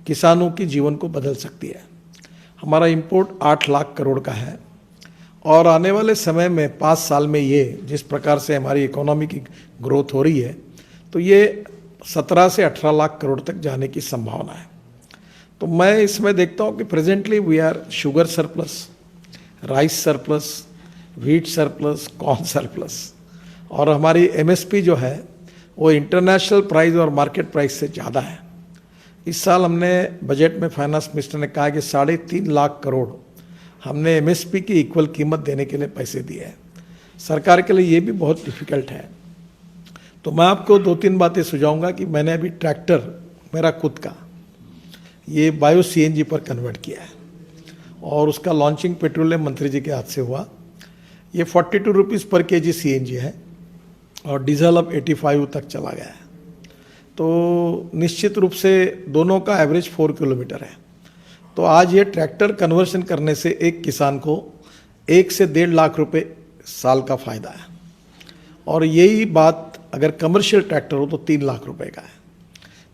किसानों की जीवन को बदल सकती है। हमारा इंपोर्ट 8 लाख करोड़ का है, और आने वाले समय में 5 साल में ये जिस प्रकार से हमारी इकोनॉमी की ग्रोथ हो रही है, तो ये 17 से 18 लाख करोड़ तक जाने की संभावना है। तो मैं इसमें देखता हूँ कि presently we are sugar surplus, rice surplus, wheat surplus, corn surplus, और हमारी एमएसपी जो है वो इंटरनेशनल प्राइस और मार्केट प्राइस से ज़्यादा है। इस साल हमने बजट में फाइनेंस मिनिस्टर ने कहा कि 3.5 लाख करोड़ हमने एमएसपी की इक्वल कीमत देने के लिए पैसे दिए हैं। सरकार के लिए ये भी बहुत डिफिकल्ट है। तो मैं आपको 2-3 बातें सुझाऊंगा कि मैंने अभी ट्रैक्टर मेरा खुद का ये बायो सीएनजी पर कन्वर्ट किया है, और उसका लॉन्चिंग पेट्रोलियम मंत्री जी के हाथ से हुआ। ये 42 रुपीज़ पर केजी सीएनजी है, और डीजल अब 85 तक चला गया है। तो निश्चित रूप से दोनों का एवरेज 4 किलोमीटर है। तो आज ये ट्रैक्टर कन्वर्शन करने से एक किसान को 1 से 1.5 लाख रुपए साल का फ़ायदा है, और यही बात अगर कमर्शियल ट्रैक्टर हो तो 3 लाख रुपए का है।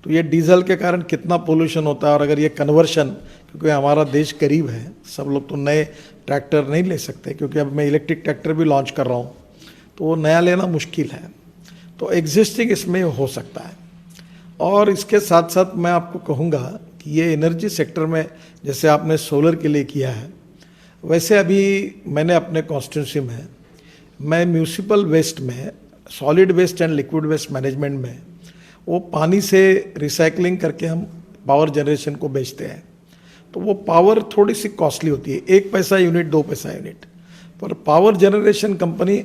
तो ये डीजल के कारण कितना पोल्यूशन होता है, और अगर ये कन्वर्शन, क्योंकि हमारा देश गरीब है, सब लोग तो नए ट्रैक्टर नहीं ले सकते, क्योंकि अब मैं इलेक्ट्रिक ट्रैक्टर भी लॉन्च कर रहा हूँ, तो वो नया लेना मुश्किल है। तो एग्जिस्टिंग इसमें हो सकता है। और इसके साथ साथ मैं आपको कहूँगा कि ये एनर्जी सेक्टर में जैसे आपने सोलर के लिए किया है, वैसे अभी मैंने अपने कॉन्स्टिट्यूंसी में मैं म्यूनिसिपल वेस्ट में solid waste and liquid waste management में वो पानी से रिसाइकलिंग करके हम पावर जनरेशन को बेचते हैं। तो वो पावर थोड़ी सी कॉस्टली होती है, 1 पैसा यूनिट 2 पैसा यूनिट, पर पावर जनरेशन कंपनी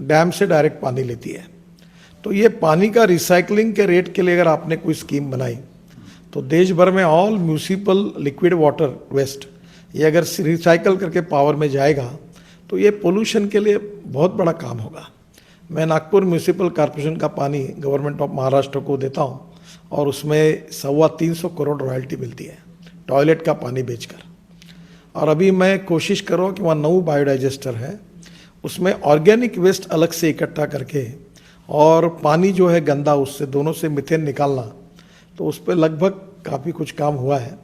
डैम से डायरेक्ट पानी लेती है। तो ये पानी का रिसाइकलिंग के रेट के लिए अगर आपने कोई स्कीम बनाई, तो देश भर में all municipal liquid water waste ये अगर रिसाइकल करके पावर में जाएगा तो ये पोल्यूशन के लिए बहुत बड़ा काम होगा। मैं नागपुर म्यूनिसिपल कॉर्पोरेशन का पानी गवर्नमेंट ऑफ महाराष्ट्र को देता हूँ, और उसमें 325 करोड़ रॉयल्टी मिलती है टॉयलेट का पानी बेचकर। और अभी मैं कोशिश कर रहा हूँ कि वहाँ 9 बायोडाइजेस्टर है, उसमें ऑर्गेनिक वेस्ट अलग से इकट्ठा करके और पानी जो है गंदा उससे दोनों से मीथेन निकालना, तो उस पर लगभग काफ़ी कुछ काम हुआ है।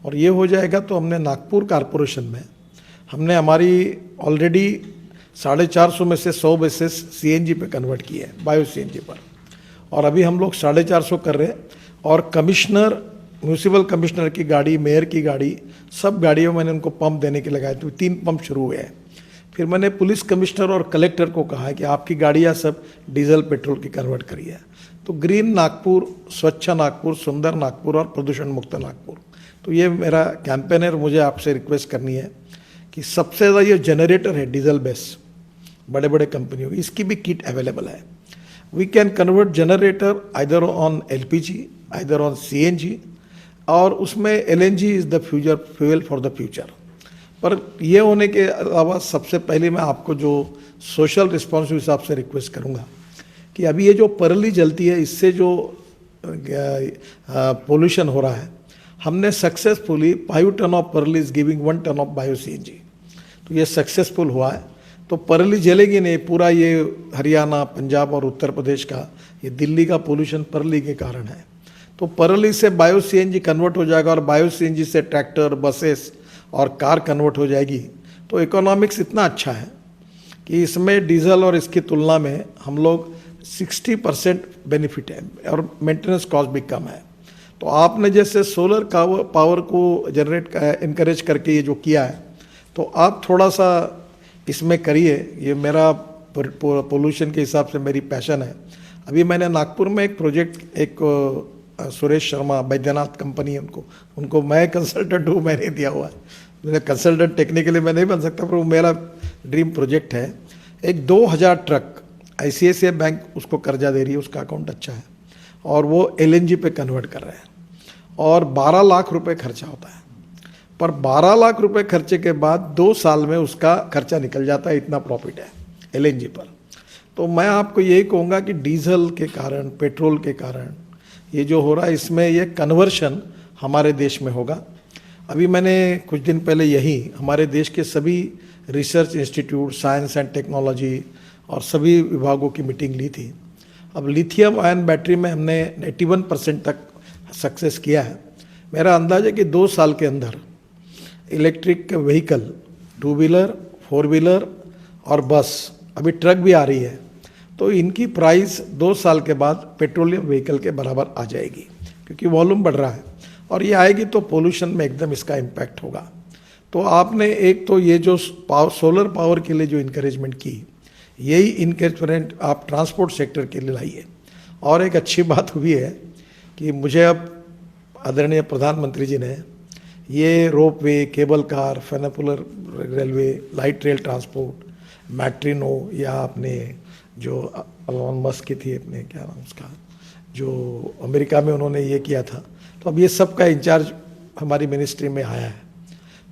और ये हो जाएगा तो हमने नागपुर कॉरपोरेशन में हमने हमारी ऑलरेडी 450 में से 100 बेसेस सीएनजी पे कन्वर्ट किए हैं, बायो सीएनजी पर, और अभी हम लोग 450 कर रहे हैं। और कमिश्नर, म्यूनिसिपल कमिश्नर की गाड़ी, मेयर की गाड़ी, सब गाड़ियों में मैंने उनको पंप देने के लगाए, तो 3 पंप शुरू हुए हैं। फिर मैंने पुलिस कमिश्नर और कलेक्टर को कहा है कि आपकी गाड़ियाँ सब डीजल पेट्रोल की कन्वर्ट करिए। तो ग्रीन नागपुर, स्वच्छ नागपुर, सुंदर नागपुर और प्रदूषण मुक्त नागपुर, तो ये मेरा कैंपेन है। और मुझे आपसे रिक्वेस्ट करनी है कि सबसे ज़्यादा ये जनरेटर है डीजल बेस बड़े बड़े कंपनियों की, इसकी भी किट अवेलेबल है। We can convert generator either on LPG, either on CNG, और उसमें LNG is the future, fuel for the future. पर ये होने के अलावा सबसे पहले मैं आपको जो सोशल रिस्पॉन्सिबिलिटी हिसाब से रिक्वेस्ट करूँगा कि अभी ये जो परली जलती है, इससे जो पोल्यूशन हो रहा है, हमने successfully 5 ton of parali is giving 1 ton of bio CNG, तो ये सक्सेसफुल हुआ है। तो परली जलेगी नहीं, पूरा ये हरियाणा, पंजाब और उत्तर प्रदेश का, ये दिल्ली का पोल्यूशन परली के कारण है। तो परली से बायो सीएनजी कन्वर्ट हो जाएगा, और बायो सीएनजी से ट्रैक्टर, बसेस और कार कन्वर्ट हो जाएगी। तो इकोनॉमिक्स इतना अच्छा है कि इसमें डीजल और इसकी तुलना में हम लोग 60% बेनिफिट है, और मेंटेनेंस कॉस्ट भी कम है। तो आपने जैसे सोलर पावर को जनरेट इनकरेज करके ये जो किया है, तो आप थोड़ा सा इसमें करिए। ये मेरा पोल्यूशन के हिसाब से मेरी पैशन है। अभी मैंने नागपुर में एक प्रोजेक्ट, एक सुरेश शर्मा, बैद्यनाथ कंपनी, उनको मैं कंसल्टेंट हूँ, मैंने दिया हुआ है। मैंने कंसल्टेंट टेक्निकली मैं नहीं बन सकता, पर वो मेरा ड्रीम प्रोजेक्ट है। एक 2000 ट्रक ICICI बैंक उसको कर्जा दे रही है, उसका अकाउंट अच्छा है, और वो LNG पे कन्वर्ट कर रहे हैं, और 12 लाख रुपए खर्चा होता है। पर 12 लाख रुपए खर्चे के बाद 2 साल में उसका खर्चा निकल जाता है, इतना प्रॉफिट है। LNG पर। तो मैं आपको यही कहूँगा कि डीजल के कारण, पेट्रोल के कारण ये जो हो रहा है, इसमें ये कन्वर्शन हमारे देश में होगा। अभी मैंने कुछ दिन पहले यही हमारे देश के सभी research institute, science and technology और सभी विभागों की मीटिंग ली थी। अब लिथियम आयन बैटरी में हमने 81% तक सक्सेस किया है। मेरा अंदाज़ है कि 2 साल के अंदर इलेक्ट्रिक व्हीकल, 2 व्हीलर, 4 व्हीलर और बस, अभी ट्रक भी आ रही है, तो इनकी प्राइस 2 साल के बाद पेट्रोलियम व्हीकल के बराबर आ जाएगी, क्योंकि वॉल्यूम बढ़ रहा है और ये आएगी तो पोल्यूशन में एकदम इसका इम्पैक्ट होगा। तो आपने एक तो ये जो सोलर पावर के लिए जो इनकरेजमेंट की, यही इनकरेजमेंट आप ट्रांसपोर्ट सेक्टर के लिए लाइए। और एक अच्छी बात हुई है कि मुझे अब आदरणीय प्रधानमंत्री जी ने ये ropeway, cable car, funicular railway, light rail transport, metrino, या अपने जो एलोन मस्क की थी, अपने क्या नाम उसका, जो अमेरिका में उन्होंने ये किया था, तो अब ये सब का इंचार्ज हमारी मिनिस्ट्री में आया है।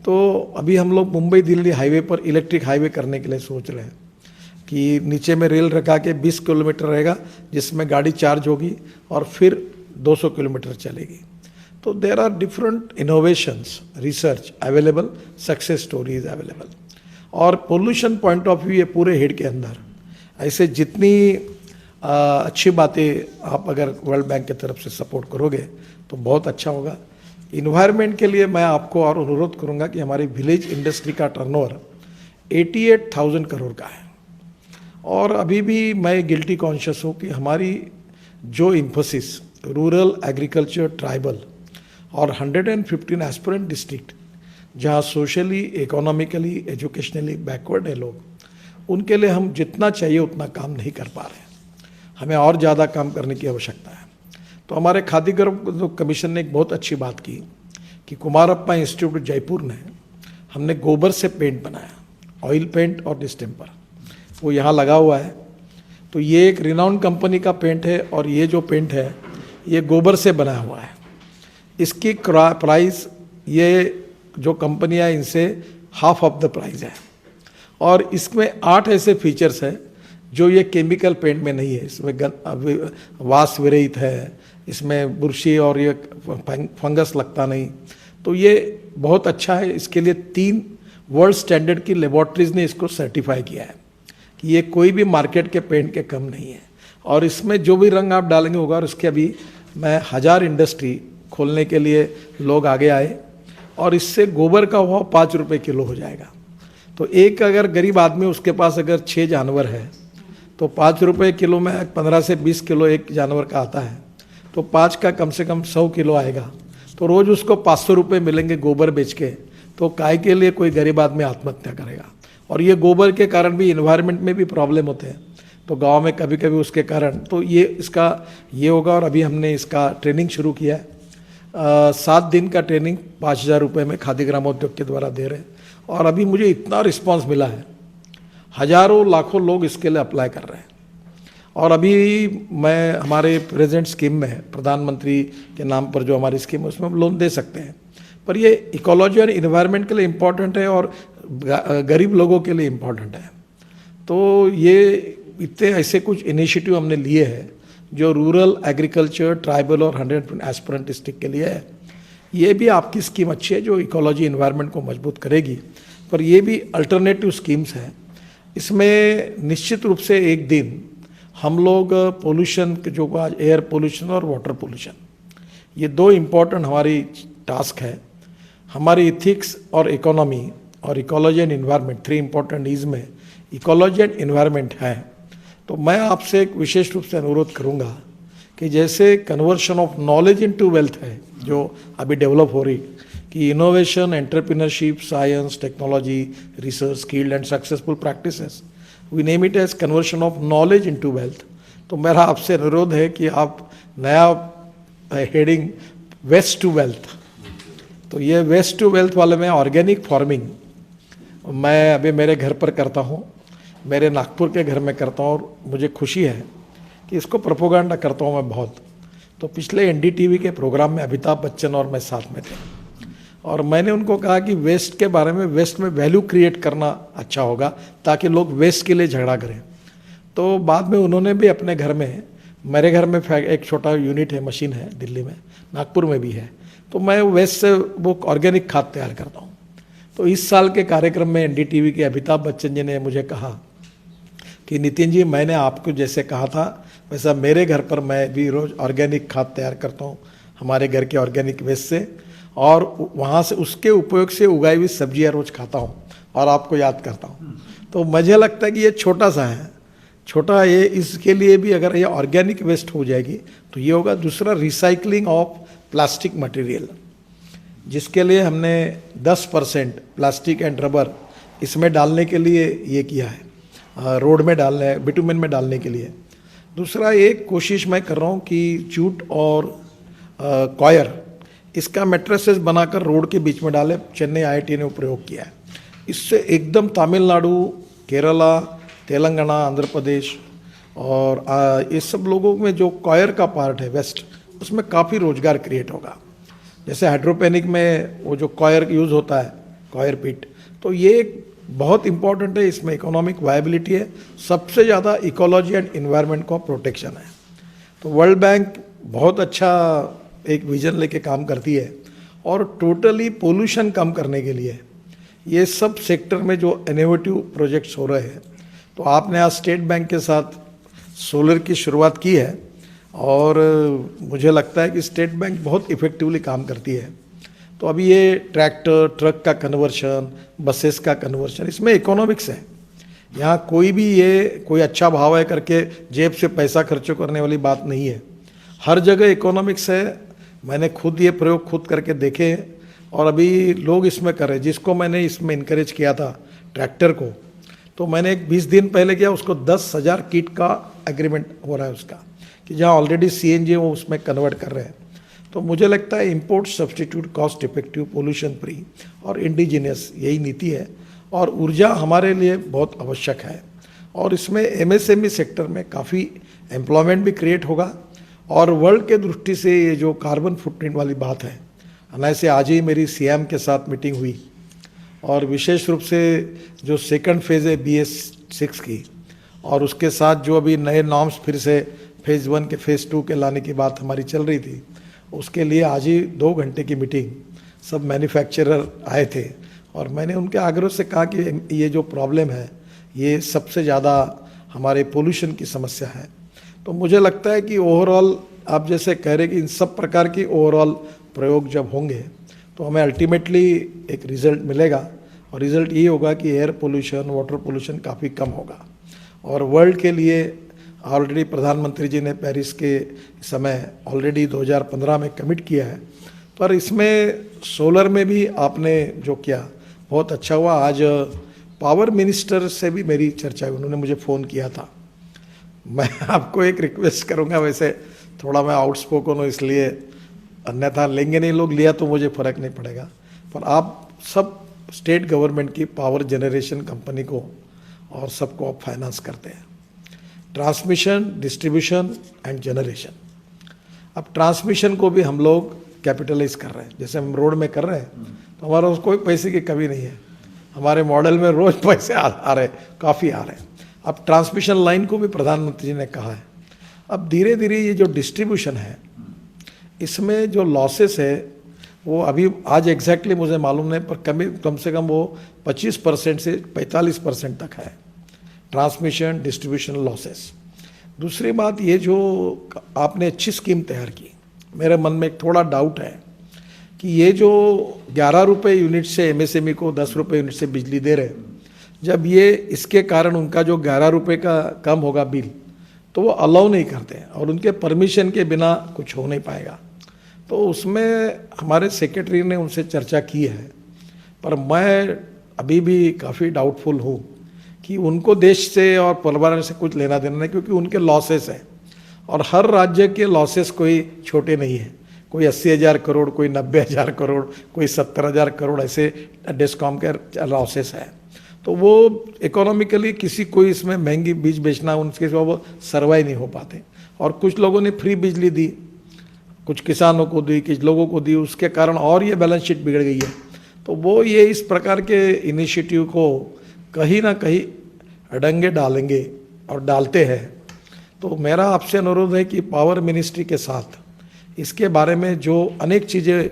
तो अभी हम लोग मुंबई दिल्ली हाईवे पर इलेक्ट्रिक हाईवे करने के लिए सोच रहे हैं कि नीचे में रेल रखा के 20 किलोमीटर रहेगा, जिसमें गाड़ी चार्ज होगी और फिर 200 किलोमीटर चलेगी। तो there are different innovations, research available, success stories available. और पोल्यूशन पॉइंट ऑफ व्यू ये पूरे हेड के अंदर ऐसे जितनी अच्छी बातें आप अगर वर्ल्ड बैंक की तरफ से सपोर्ट करोगे तो बहुत अच्छा होगा। इन्वायरमेंट के लिए मैं आपको और अनुरोध करूंगा कि हमारी विलेज इंडस्ट्री का टर्नओवर 88,000 करोड़ का है। और अभी भी मैं गिल्टी कॉन्शियस हूँ कि हमारी जो इन्फोसिस रूरल, एग्रीकल्चर, ट्राइबल और 115 एस्पिरेंट डिस्ट्रिक्ट जहाँ सोशली, इकोनॉमिकली, एजुकेशनली बैकवर्ड है लोग, उनके लिए हम जितना चाहिए उतना काम नहीं कर पा रहे हैं। हमें और ज़्यादा काम करने की आवश्यकता है। तो हमारे खादी गर्व कमीशन ने एक बहुत अच्छी बात की कि कुमारप्पा इंस्टीट्यूट जयपुर ने हमने गोबर से पेंट बनाया, ऑयल पेंट और डिस्टेम्पर, वो यहाँ लगा हुआ है। तो ये एक रिनाउंड कंपनी का पेंट है और ये जो पेंट है ये गोबर से बना हुआ है। इसकी प्राइस, ये जो कंपनियाँ इनसे हाफ ऑफ द प्राइस है। और इसमें 8 ऐसे फीचर्स हैं जो ये केमिकल पेंट में नहीं है। इसमें वास विरहित है, इसमें बुरशी और ये फंगस लगता नहीं। तो ये बहुत अच्छा है। इसके लिए 3 वर्ल्ड स्टैंडर्ड की लेबॉर्ट्रीज ने इसको सर्टिफाई किया है कि ये कोई भी मार्केट के पेंट के कम नहीं है। और इसमें जो भी रंग आप डालेंगे होगा, और इसके अभी मैं 1000 इंडस्ट्री खोलने के लिए लोग आगे आए और इससे गोबर का भाव 5 रुपये किलो हो जाएगा। तो एक अगर गरीब आदमी, उसके पास अगर 6 जानवर है तो 5 रुपये किलो में 15 से 20 किलो एक जानवर का आता है, तो 5 का कम से कम 100 किलो आएगा। तो रोज़ उसको 500 रुपये मिलेंगे गोबर बेच के। तो काय के लिए कोई गरीब आदमी आत्महत्या करेगा। और ये गोबर के कारण भी इन्वायरमेंट में भी प्रॉब्लम होते हैं, तो गांव में कभी कभी उसके कारण तो ये इसका ये होगा। और अभी हमने इसका ट्रेनिंग शुरू किया है, 7 दिन का ट्रेनिंग 5,000 रुपये में खादी ग्रामोद्योग के द्वारा दे रहे हैं। और अभी मुझे इतना रिस्पांस मिला है, हजारों लाखों लोग इसके लिए अप्लाई कर रहे हैं। और अभी मैं हमारे प्रेजेंट स्कीम में, प्रधानमंत्री के नाम पर जो हमारी स्कीम है, उसमें हम लोन दे सकते हैं। पर ये इकोलॉजी और इन्वायरमेंट के लिए इम्पॉर्टेंट है और गरीब लोगों के लिए इम्पॉर्टेंट है। तो ये इतने ऐसे कुछ इनिशिएटिव हमने लिए हैं जो रूरल, एग्रीकल्चर, ट्राइबल और 100 एस्पिरेंट डिस्ट्रिक्ट के लिए है। ये भी आपकी स्कीम अच्छी है जो इकोलॉजी, इन्वायरमेंट को मजबूत करेगी। पर ये भी अल्टरनेटिव स्कीम्स हैं। इसमें निश्चित रूप से एक दिन हम लोग पोल्यूशन जो आज एयर पोल्यूशन और वाटर पोल्यूशन, ये 2 इम्पॉर्टेंट हमारी टास्क है। हमारी इथिक्स और इकोनॉमी और ecology and environment, 3 important Es में इकोलॉजी एंड इन्वायरमेंट है। तो मैं आपसे एक विशेष रूप से अनुरोध करूंगा कि जैसे conversion of knowledge into wealth है जो अभी डेवलप हो रही, कि innovation, entrepreneurship, science, technology, research, skilled and successful practices, we name it as conversion of knowledge into wealth. तो मेरा आपसे अनुरोध है कि आप नया हेडिंग वेस्ट टू वेल्थ, तो ये वेस्ट टू वेल्थ वाले में ऑर्गेनिक फार्मिंग मैं अभी मेरे घर पर करता हूँ, मेरे नागपुर के घर में करता हूँ और मुझे खुशी है कि इसको प्रोपोगंडा करता हूँ मैं बहुत। तो पिछले NDTV के प्रोग्राम में अमिताभ बच्चन और मैं साथ में थे और मैंने उनको कहा कि वेस्ट के बारे में, वेस्ट में वैल्यू क्रिएट करना अच्छा होगा ताकि लोग वेस्ट के लिए झगड़ा करें। तो बाद में उन्होंने भी अपने घर में, मेरे घर में एक छोटा यूनिट है, मशीन है दिल्ली में, नागपुर में भी है, तो मैं वेस्ट से वो ऑर्गेनिक खाद तैयार करता हूँ। तो इस साल के कार्यक्रम में एनडीटीवी के अमिताभ बच्चन जी ने मुझे कहा कि नितिन जी, मैंने आपको जैसे कहा था वैसा मेरे घर पर मैं भी रोज़ ऑर्गेनिक खाद तैयार करता हूँ हमारे घर के ऑर्गेनिक वेस्ट से, और वहाँ से उसके उपयोग से उगाई हुई सब्जियाँ रोज़ खाता हूँ और आपको याद करता हूँ। तो मुझे लगता है कि ये छोटा सा है, छोटा ये, इसके लिए भी अगर ये ऑर्गेनिक वेस्ट हो जाएगी तो ये होगा। दूसरा, रिसाइकलिंग ऑफ प्लास्टिक मटेरियल, जिसके लिए हमने 10% प्लास्टिक एंड रबर इसमें डालने के लिए ये किया है, रोड में डालने, बिटुमेन में डालने के लिए। दूसरा, एक कोशिश मैं कर रहा हूँ कि जूट और कॉयर, इसका मैट्रेसेस बनाकर रोड के बीच में डाले। चेन्नई आईआईटी ने प्रयोग किया है। इससे एकदम तमिलनाडु, केरला, तेलंगाना, आंध्र प्रदेश और ये सब लोगों में जो कॉयर का पार्ट है वेस्ट, उसमें काफ़ी रोजगार क्रिएट होगा। जैसे हाइड्रोपेनिक में वो जो कॉयर यूज़ होता है, कॉयर पीट, तो ये बहुत इंपॉर्टेंट है, इसमें इकोनॉमिक वायबिलिटी है, सबसे ज़्यादा इकोलॉजी एंड इन्वायरमेंट का प्रोटेक्शन है। तो वर्ल्ड बैंक बहुत अच्छा एक विजन लेके काम करती है, और टोटली पोल्यूशन कम करने के लिए ये सब सेक्टर में जो इनोवेटिव प्रोजेक्ट्स हो रहे हैं। तो आपने आज स्टेट बैंक के साथ सोलर की शुरुआत की है, और मुझे लगता है कि स्टेट बैंक बहुत इफ़ेक्टिवली काम करती है। तो अभी ये ट्रैक्टर, ट्रक का कन्वर्शन, बसेस का कन्वर्शन, इसमें इकोनॉमिक्स है। यहाँ कोई भी ये कोई अच्छा भाव है करके जेब से पैसा खर्च करने वाली बात नहीं है, हर जगह इकोनॉमिक्स है। मैंने खुद ये प्रयोग खुद करके देखे हैं, और अभी लोग इसमें कर रहे हैं। जिसको मैंने इसमें इनकरेज किया था ट्रैक्टर को, तो मैंने एक 20 दिन पहले किया, उसको 10,000 किट का एग्रीमेंट हो रहा है उसका, कि जहाँ ऑलरेडी सीएनजी वो उसमें कन्वर्ट कर रहे हैं। तो मुझे लगता है import substitute, cost effective, pollution free और इंडिजिनियस, यही नीति है, और ऊर्जा हमारे लिए बहुत आवश्यक है। और इसमें एमएसएमई सेक्टर में काफ़ी एम्प्लॉयमेंट भी क्रिएट होगा। और वर्ल्ड के दृष्टि से ये जो कार्बन फुटप्रिंट वाली बात है, अनायासे आज ही मेरी सीएम के साथ मीटिंग हुई, और विशेष रूप से जो सेकंड फेज़ है BS6 की, और उसके साथ जो अभी नए नॉर्म्स फिर से फेज़ 1 के फेज़ 2 के लाने की बात हमारी चल रही थी, उसके लिए आज ही 2 घंटे की मीटिंग, सब मैन्युफैक्चरर आए थे, और मैंने उनके आग्रह से कहा कि ये जो प्रॉब्लम है ये सबसे ज़्यादा हमारे पोल्यूशन की समस्या है। तो मुझे लगता है कि ओवरऑल आप जैसे कह रहे कि इन सब प्रकार की ओवरऑल प्रयोग जब होंगे तो हमें अल्टीमेटली एक रिज़ल्ट मिलेगा, और रिज़ल्ट ये होगा कि एयर पोल्यूशन, वाटर पोल्यूशन काफ़ी कम होगा। और वर्ल्ड के लिए ऑलरेडी प्रधानमंत्री जी ने पेरिस के समय ऑलरेडी 2015 में कमिट किया है, पर इसमें सोलर में भी आपने जो किया बहुत अच्छा हुआ। आज पावर मिनिस्टर से भी मेरी चर्चा हुई, उन्होंने मुझे फ़ोन किया था। मैं आपको एक रिक्वेस्ट करूंगा, वैसे थोड़ा मैं आउटस्पोकन हूँ इसलिए, अन्यथा लेंगे नहीं लोग, लिया तो मुझे फ़र्क नहीं पड़ेगा, पर आप सब स्टेट गवर्नमेंट की पावर जनरेशन कंपनी को और सबको आप फाइनेंस करते हैं, ट्रांसमिशन, डिस्ट्रीब्यूशन एंड जनरेशन। अब ट्रांसमिशन को भी हम लोग कैपिटलाइज कर रहे हैं, जैसे हम रोड में कर रहे हैं, तो हमारा कोई पैसे की कमी नहीं है, हमारे मॉडल में रोज पैसे आ रहे, काफ़ी आ रहे हैं। अब ट्रांसमिशन लाइन को भी प्रधानमंत्री जी ने कहा है। अब धीरे धीरे ये जो डिस्ट्रीब्यूशन है, इसमें जो लॉसेस है वो अभी आज एग्जैक्टली मुझे मालूम नहीं, पर कम से कम वो 25% से 45% तक है, ट्रांसमिशन डिस्ट्रीब्यूशन लॉसेस। दूसरी बात, ये जो आपने अच्छी स्कीम तैयार की, मेरे मन में एक थोड़ा डाउट है कि ये जो 11 रुपये यूनिट से एमएसएमई को 10 रुपये यूनिट से बिजली दे रहे हैं, जब ये इसके कारण उनका जो 11 रुपये का कम होगा बिल, तो वो अलाउ नहीं करते हैं, और उनके परमिशन के बिना कुछ हो नहीं पाएगा। तो उसमें हमारे सेक्रेटरी ने उनसे चर्चा की है, पर मैं अभी भी काफ़ी डाउटफुल हूँ कि उनको देश से और पर्यावरण से कुछ लेना देना नहीं, क्योंकि उनके लॉसेस हैं, और हर राज्य के लॉसेस कोई छोटे नहीं हैं, कोई 80,000 करोड़, कोई 90,000 करोड़, कोई 70,000 करोड़, ऐसे डिस्कॉम के लॉसेस हैं। तो वो इकोनॉमिकली किसी कोई इसमें महंगी बीज बेचना, उनके सिवा वो सर्वाइव नहीं हो पाते। और कुछ लोगों ने फ्री बिजली दी, कुछ किसानों को दी, कुछ लोगों को दी, उसके कारण और ये बैलेंस शीट बिगड़ गई है। तो वो ये इस प्रकार के इनिशिएटिव को कहीं ना कहीं अड़ंगे डालेंगे और डालते हैं। तो मेरा आपसे अनुरोध है कि पावर मिनिस्ट्री के साथ इसके बारे में जो अनेक चीज़ें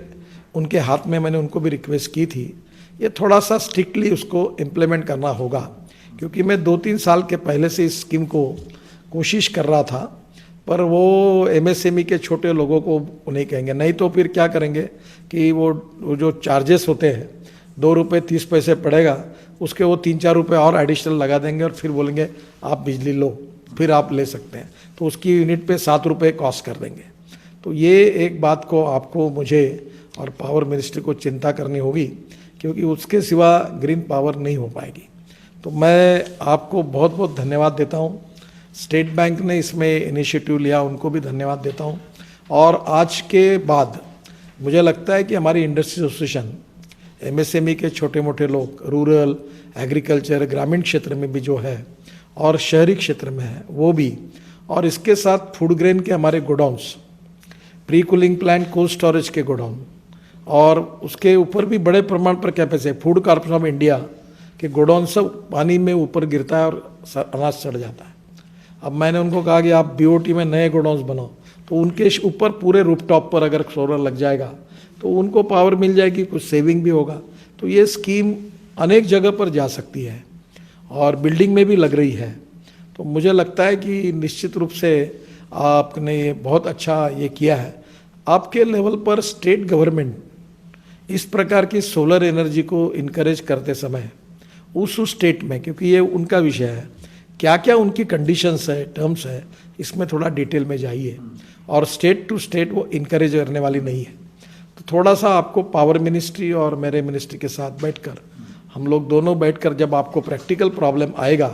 उनके हाथ में, मैंने उनको भी रिक्वेस्ट की थी, ये थोड़ा सा स्ट्रिक्टली उसको इम्प्लीमेंट करना होगा। क्योंकि मैं 2-3 साल के पहले से इस स्कीम को कोशिश कर रहा था, पर वो एमएसएमई के छोटे लोगों को नहीं कहेंगे, नहीं तो फिर क्या करेंगे कि वो जो चार्जेस होते हैं ₹2.30 पड़ेगा, उसके वो 3-4 रुपये और एडिशनल लगा देंगे और फिर बोलेंगे आप बिजली लो, फिर आप ले सकते हैं, तो उसकी यूनिट पे 7 रुपये कॉस्ट कर देंगे। तो ये एक बात को आपको, मुझे और पावर मिनिस्ट्री को चिंता करनी होगी, क्योंकि उसके सिवा ग्रीन पावर नहीं हो पाएगी। तो मैं आपको बहुत बहुत धन्यवाद देता हूँ। स्टेट बैंक ने इसमें इनिशिएटिव लिया, उनको भी धन्यवाद देता हूँ। और आज के बाद मुझे लगता है कि हमारी इंडस्ट्री एसोसिएशन, एमएसएमई के छोटे मोटे लोग, रूरल, एग्रीकल्चर, ग्रामीण क्षेत्र में भी जो है और शहरी क्षेत्र में है वो भी, और इसके साथ फूड ग्रेन के हमारे godowns, pre cooling plant, cold storage के गोडाउन, और उसके ऊपर भी बड़े प्रमाण पर capacity, food corporation of India के गोडाउन सब पानी में ऊपर गिरता है और अनाज सड़ जाता है। अब मैंने उनको कहा कि आप बीओटी में नए गोडाउन्स बनाओ, तो उनके ऊपर पूरे रूफटॉप पर अगर सोलर लग जाएगा तो उनको पावर मिल जाएगी, कुछ सेविंग भी होगा। तो ये स्कीम अनेक जगह पर जा सकती है और बिल्डिंग में भी लग रही है। तो मुझे लगता है कि निश्चित रूप से आपने ये बहुत अच्छा ये किया है। आपके लेवल पर स्टेट गवर्नमेंट इस प्रकार की सोलर एनर्जी को इनकरेज करते समय उस स्टेट में, क्योंकि ये उनका विषय है, क्या क्या उनकी कंडीशंस है, टर्म्स है, इसमें थोड़ा डिटेल में जाइए। और स्टेट टू स्टेट वो इनकरेज करने वाली नहीं है। तो थोड़ा सा आपको पावर मिनिस्ट्री और मेरे मिनिस्ट्री के साथ बैठकर, हम लोग दोनों बैठकर, जब आपको प्रैक्टिकल प्रॉब्लम आएगा,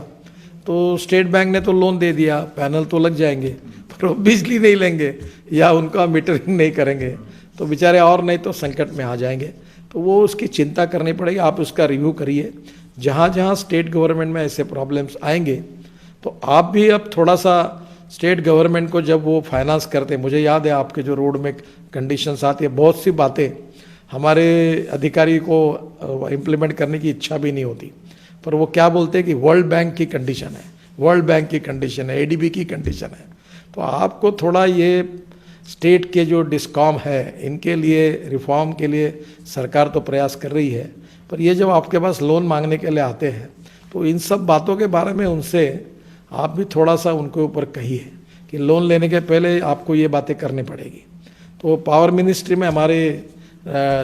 तो स्टेट बैंक ने तो लोन दे दिया, पैनल तो लग जाएंगे, पर वो बिजली नहीं लेंगे या उनका मीटरिंग नहीं करेंगे, तो बेचारे और नहीं तो संकट में आ जाएंगे। तो वो उसकी चिंता करनी पड़ेगी। आप उसका रिव्यू करिए। जहाँ जहाँ स्टेट गवर्नमेंट में ऐसे प्रॉब्लम्स आएंगे, तो आप भी अब थोड़ा सा स्टेट गवर्नमेंट को, जब वो फाइनेंस करते, मुझे याद है आपके जो रोड में कंडीशंस आती है, बहुत सी बातें हमारे अधिकारी को इम्प्लीमेंट करने की इच्छा भी नहीं होती, पर वो क्या बोलते हैं कि वर्ल्ड बैंक की कंडीशन है, वर्ल्ड बैंक की कंडीशन है, एडीबी की कंडीशन है। तो आपको थोड़ा ये स्टेट के जो डिस्कॉम है, इनके लिए रिफॉर्म के लिए सरकार तो प्रयास कर रही है, पर ये जब आपके पास लोन मांगने के लिए आते हैं, तो इन सब बातों के बारे में उनसे आप भी थोड़ा सा उनके ऊपर कहिए कि लोन लेने के पहले आपको ये बातें करनी पड़ेगी। तो पावर मिनिस्ट्री में हमारे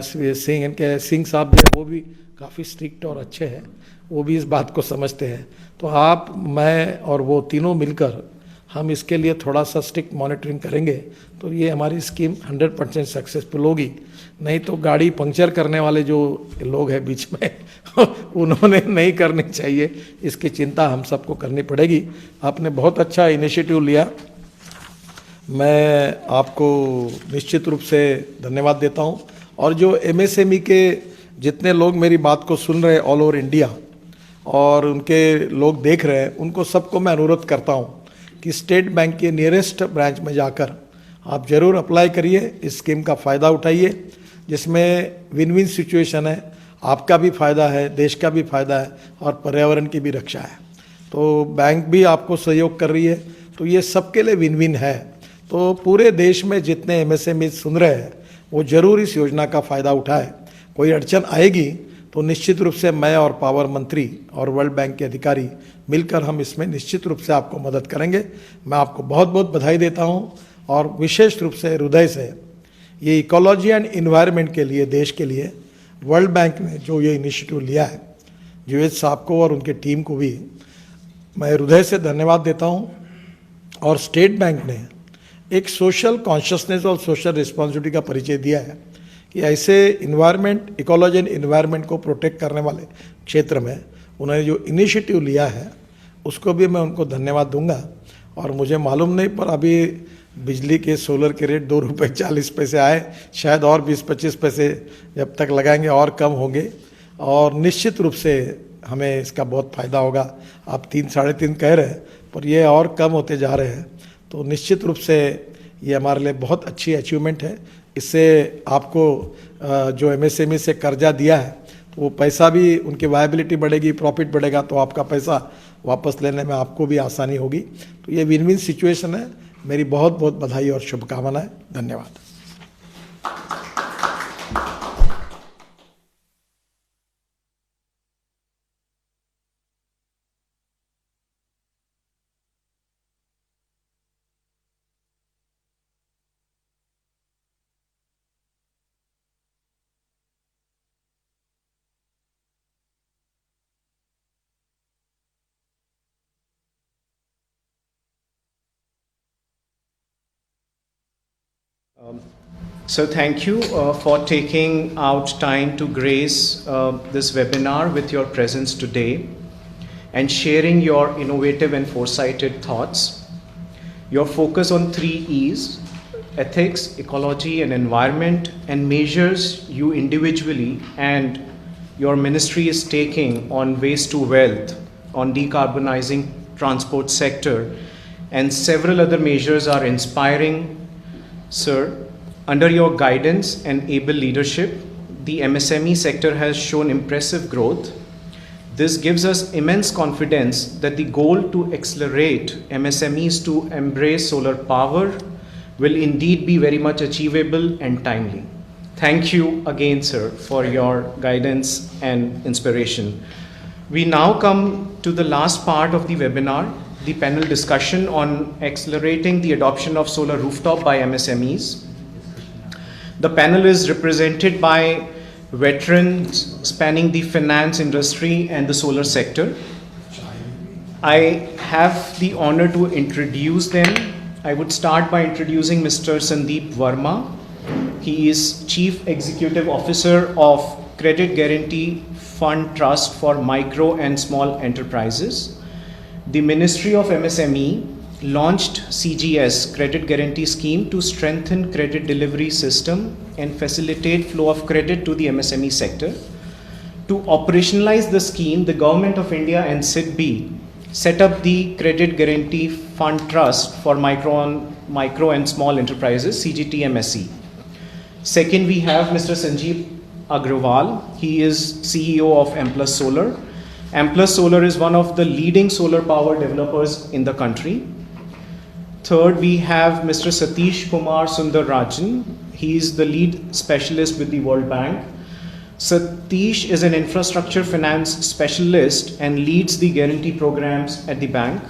सिंह साहब जो है, वो भी काफ़ी स्ट्रिक्ट और अच्छे हैं, वो भी इस बात को समझते हैं। तो आप, मैं और वो तीनों मिलकर हम इसके लिए थोड़ा सा स्ट्रिक्ट मॉनिटरिंग करेंगे, तो ये हमारी स्कीम 100% सक्सेसफुल होगी। नहीं तो गाड़ी पंक्चर करने वाले जो लोग हैं बीच में उन्होंने नहीं करनी चाहिए, इसकी चिंता हम सबको करनी पड़ेगी। आपने बहुत अच्छा इनिशिएटिव लिया, मैं आपको निश्चित रूप से धन्यवाद देता हूँ। और जो एमएसएमई के जितने लोग मेरी बात को सुन रहे हैं ऑल ओवर इंडिया, और उनके लोग देख रहे हैं, उनको सबको मैं अनुरोध करता हूँ कि स्टेट बैंक के नियरेस्ट ब्रांच में जाकर आप ज़रूर अप्लाई करिए, इस स्कीम का फ़ायदा उठाइए, जिसमें विन विन सिचुएशन है, आपका भी फ़ायदा है, देश का भी फ़ायदा है और पर्यावरण की भी रक्षा है। तो बैंक भी आपको सहयोग कर रही है, तो ये सबके लिए विन विन है। तो पूरे देश में जितने एमएसएमई सुन रहे हैं, वो ज़रूर इस योजना का फ़ायदा उठाए। कोई अड़चन आएगी तो निश्चित रूप से मैं और पावर मंत्री और वर्ल्ड बैंक के अधिकारी मिलकर हम इसमें निश्चित रूप से आपको मदद करेंगे। मैं आपको बहुत बहुत बधाई देता हूँ, और विशेष रूप से हृदय से ये इकोलॉजी एंड इन्वायरमेंट के लिए, देश के लिए वर्ल्ड बैंक ने जो ये इनिशिएटिव लिया है, जुवेद साहब को और उनके टीम को भी मैं हृदय से धन्यवाद देता हूँ। और स्टेट बैंक ने एक सोशल कॉन्शियसनेस और सोशल रिस्पॉन्सिबिलिटी का परिचय दिया है कि ऐसे इन्वायरमेंट, इकोलॉजी एंड इन्वायरमेंट को प्रोटेक्ट करने वाले क्षेत्र में उन्होंने जो इनिशिएटिव लिया है, उसको भी मैं उनको धन्यवाद दूंगा। और मुझे मालूम नहीं, पर अभी बिजली के, सोलर के रेट ₹2.40 आए, शायद और 20-25 पैसे जब तक लगाएंगे और कम होंगे, और निश्चित रूप से हमें इसका बहुत फ़ायदा होगा। आप 3-3.5 कह रहे हैं, पर ये और कम होते जा रहे हैं। तो निश्चित रूप से ये हमारे लिए बहुत अच्छी अचीवमेंट है। इससे आपको जो एमएसएमई से कर्जा दिया है तो वो पैसा भी उनकी वायबिलिटी बढ़ेगी, प्रॉफिट बढ़ेगा, तो आपका पैसा वापस लेने में आपको भी आसानी होगी। तो ये विन विन सिचुएशन है। मेरी बहुत बहुत बधाई और शुभकामनाएं। धन्यवाद। So thank you for taking out time to grace this webinar with your presence today and sharing your innovative and foresighted thoughts. Your focus on 3 E's, ethics, ecology and environment, and measures you individually and your ministry is taking on waste to wealth, on decarbonizing transport sector, and several other measures are inspiring. Sir, under your guidance and able leadership, the MSME sector has shown impressive growth. This gives us immense confidence that the goal to accelerate MSMEs to embrace solar power will indeed be very much achievable and timely. Thank you again, sir, for your guidance and inspiration. We now come to the last part of the webinar, the panel discussion on accelerating the adoption of solar rooftop by MSMEs. The panel is represented by veterans spanning the finance industry and the solar sector. I have the honor to introduce them. I would start by introducing Mr. Sandeep Verma. He is Chief Executive Officer of Credit Guarantee Fund Trust for Micro and Small Enterprises. The Ministry of MSME launched CGS, Credit Guarantee Scheme, to strengthen credit delivery system and facilitate flow of credit to the MSME sector. To operationalize the scheme, the Government of India and SIDBI set up the Credit Guarantee Fund Trust for Micro and Small Enterprises, CGTMSE. Second, we have Mr. Sanjeev Agrawal. He is CEO of M+ Solar. M+ Solar is one of the leading solar power developers in the country. Third, we have Mr. Satish Kumar Sundararajan. He is the lead specialist with the World Bank. Satish is an infrastructure finance specialist and leads the guarantee programs at the bank.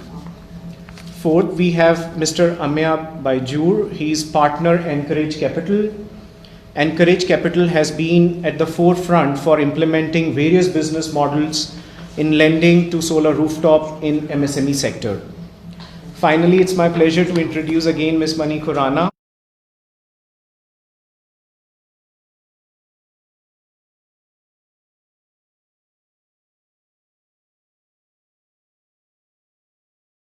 Fourth, we have Mr. Amya Baijur. He is partner Encourage Capital. Encourage Capital has been at the forefront for implementing various business models in lending to solar rooftop in MSME sector. Finally, it's my pleasure to introduce again Ms. Mani Khurana.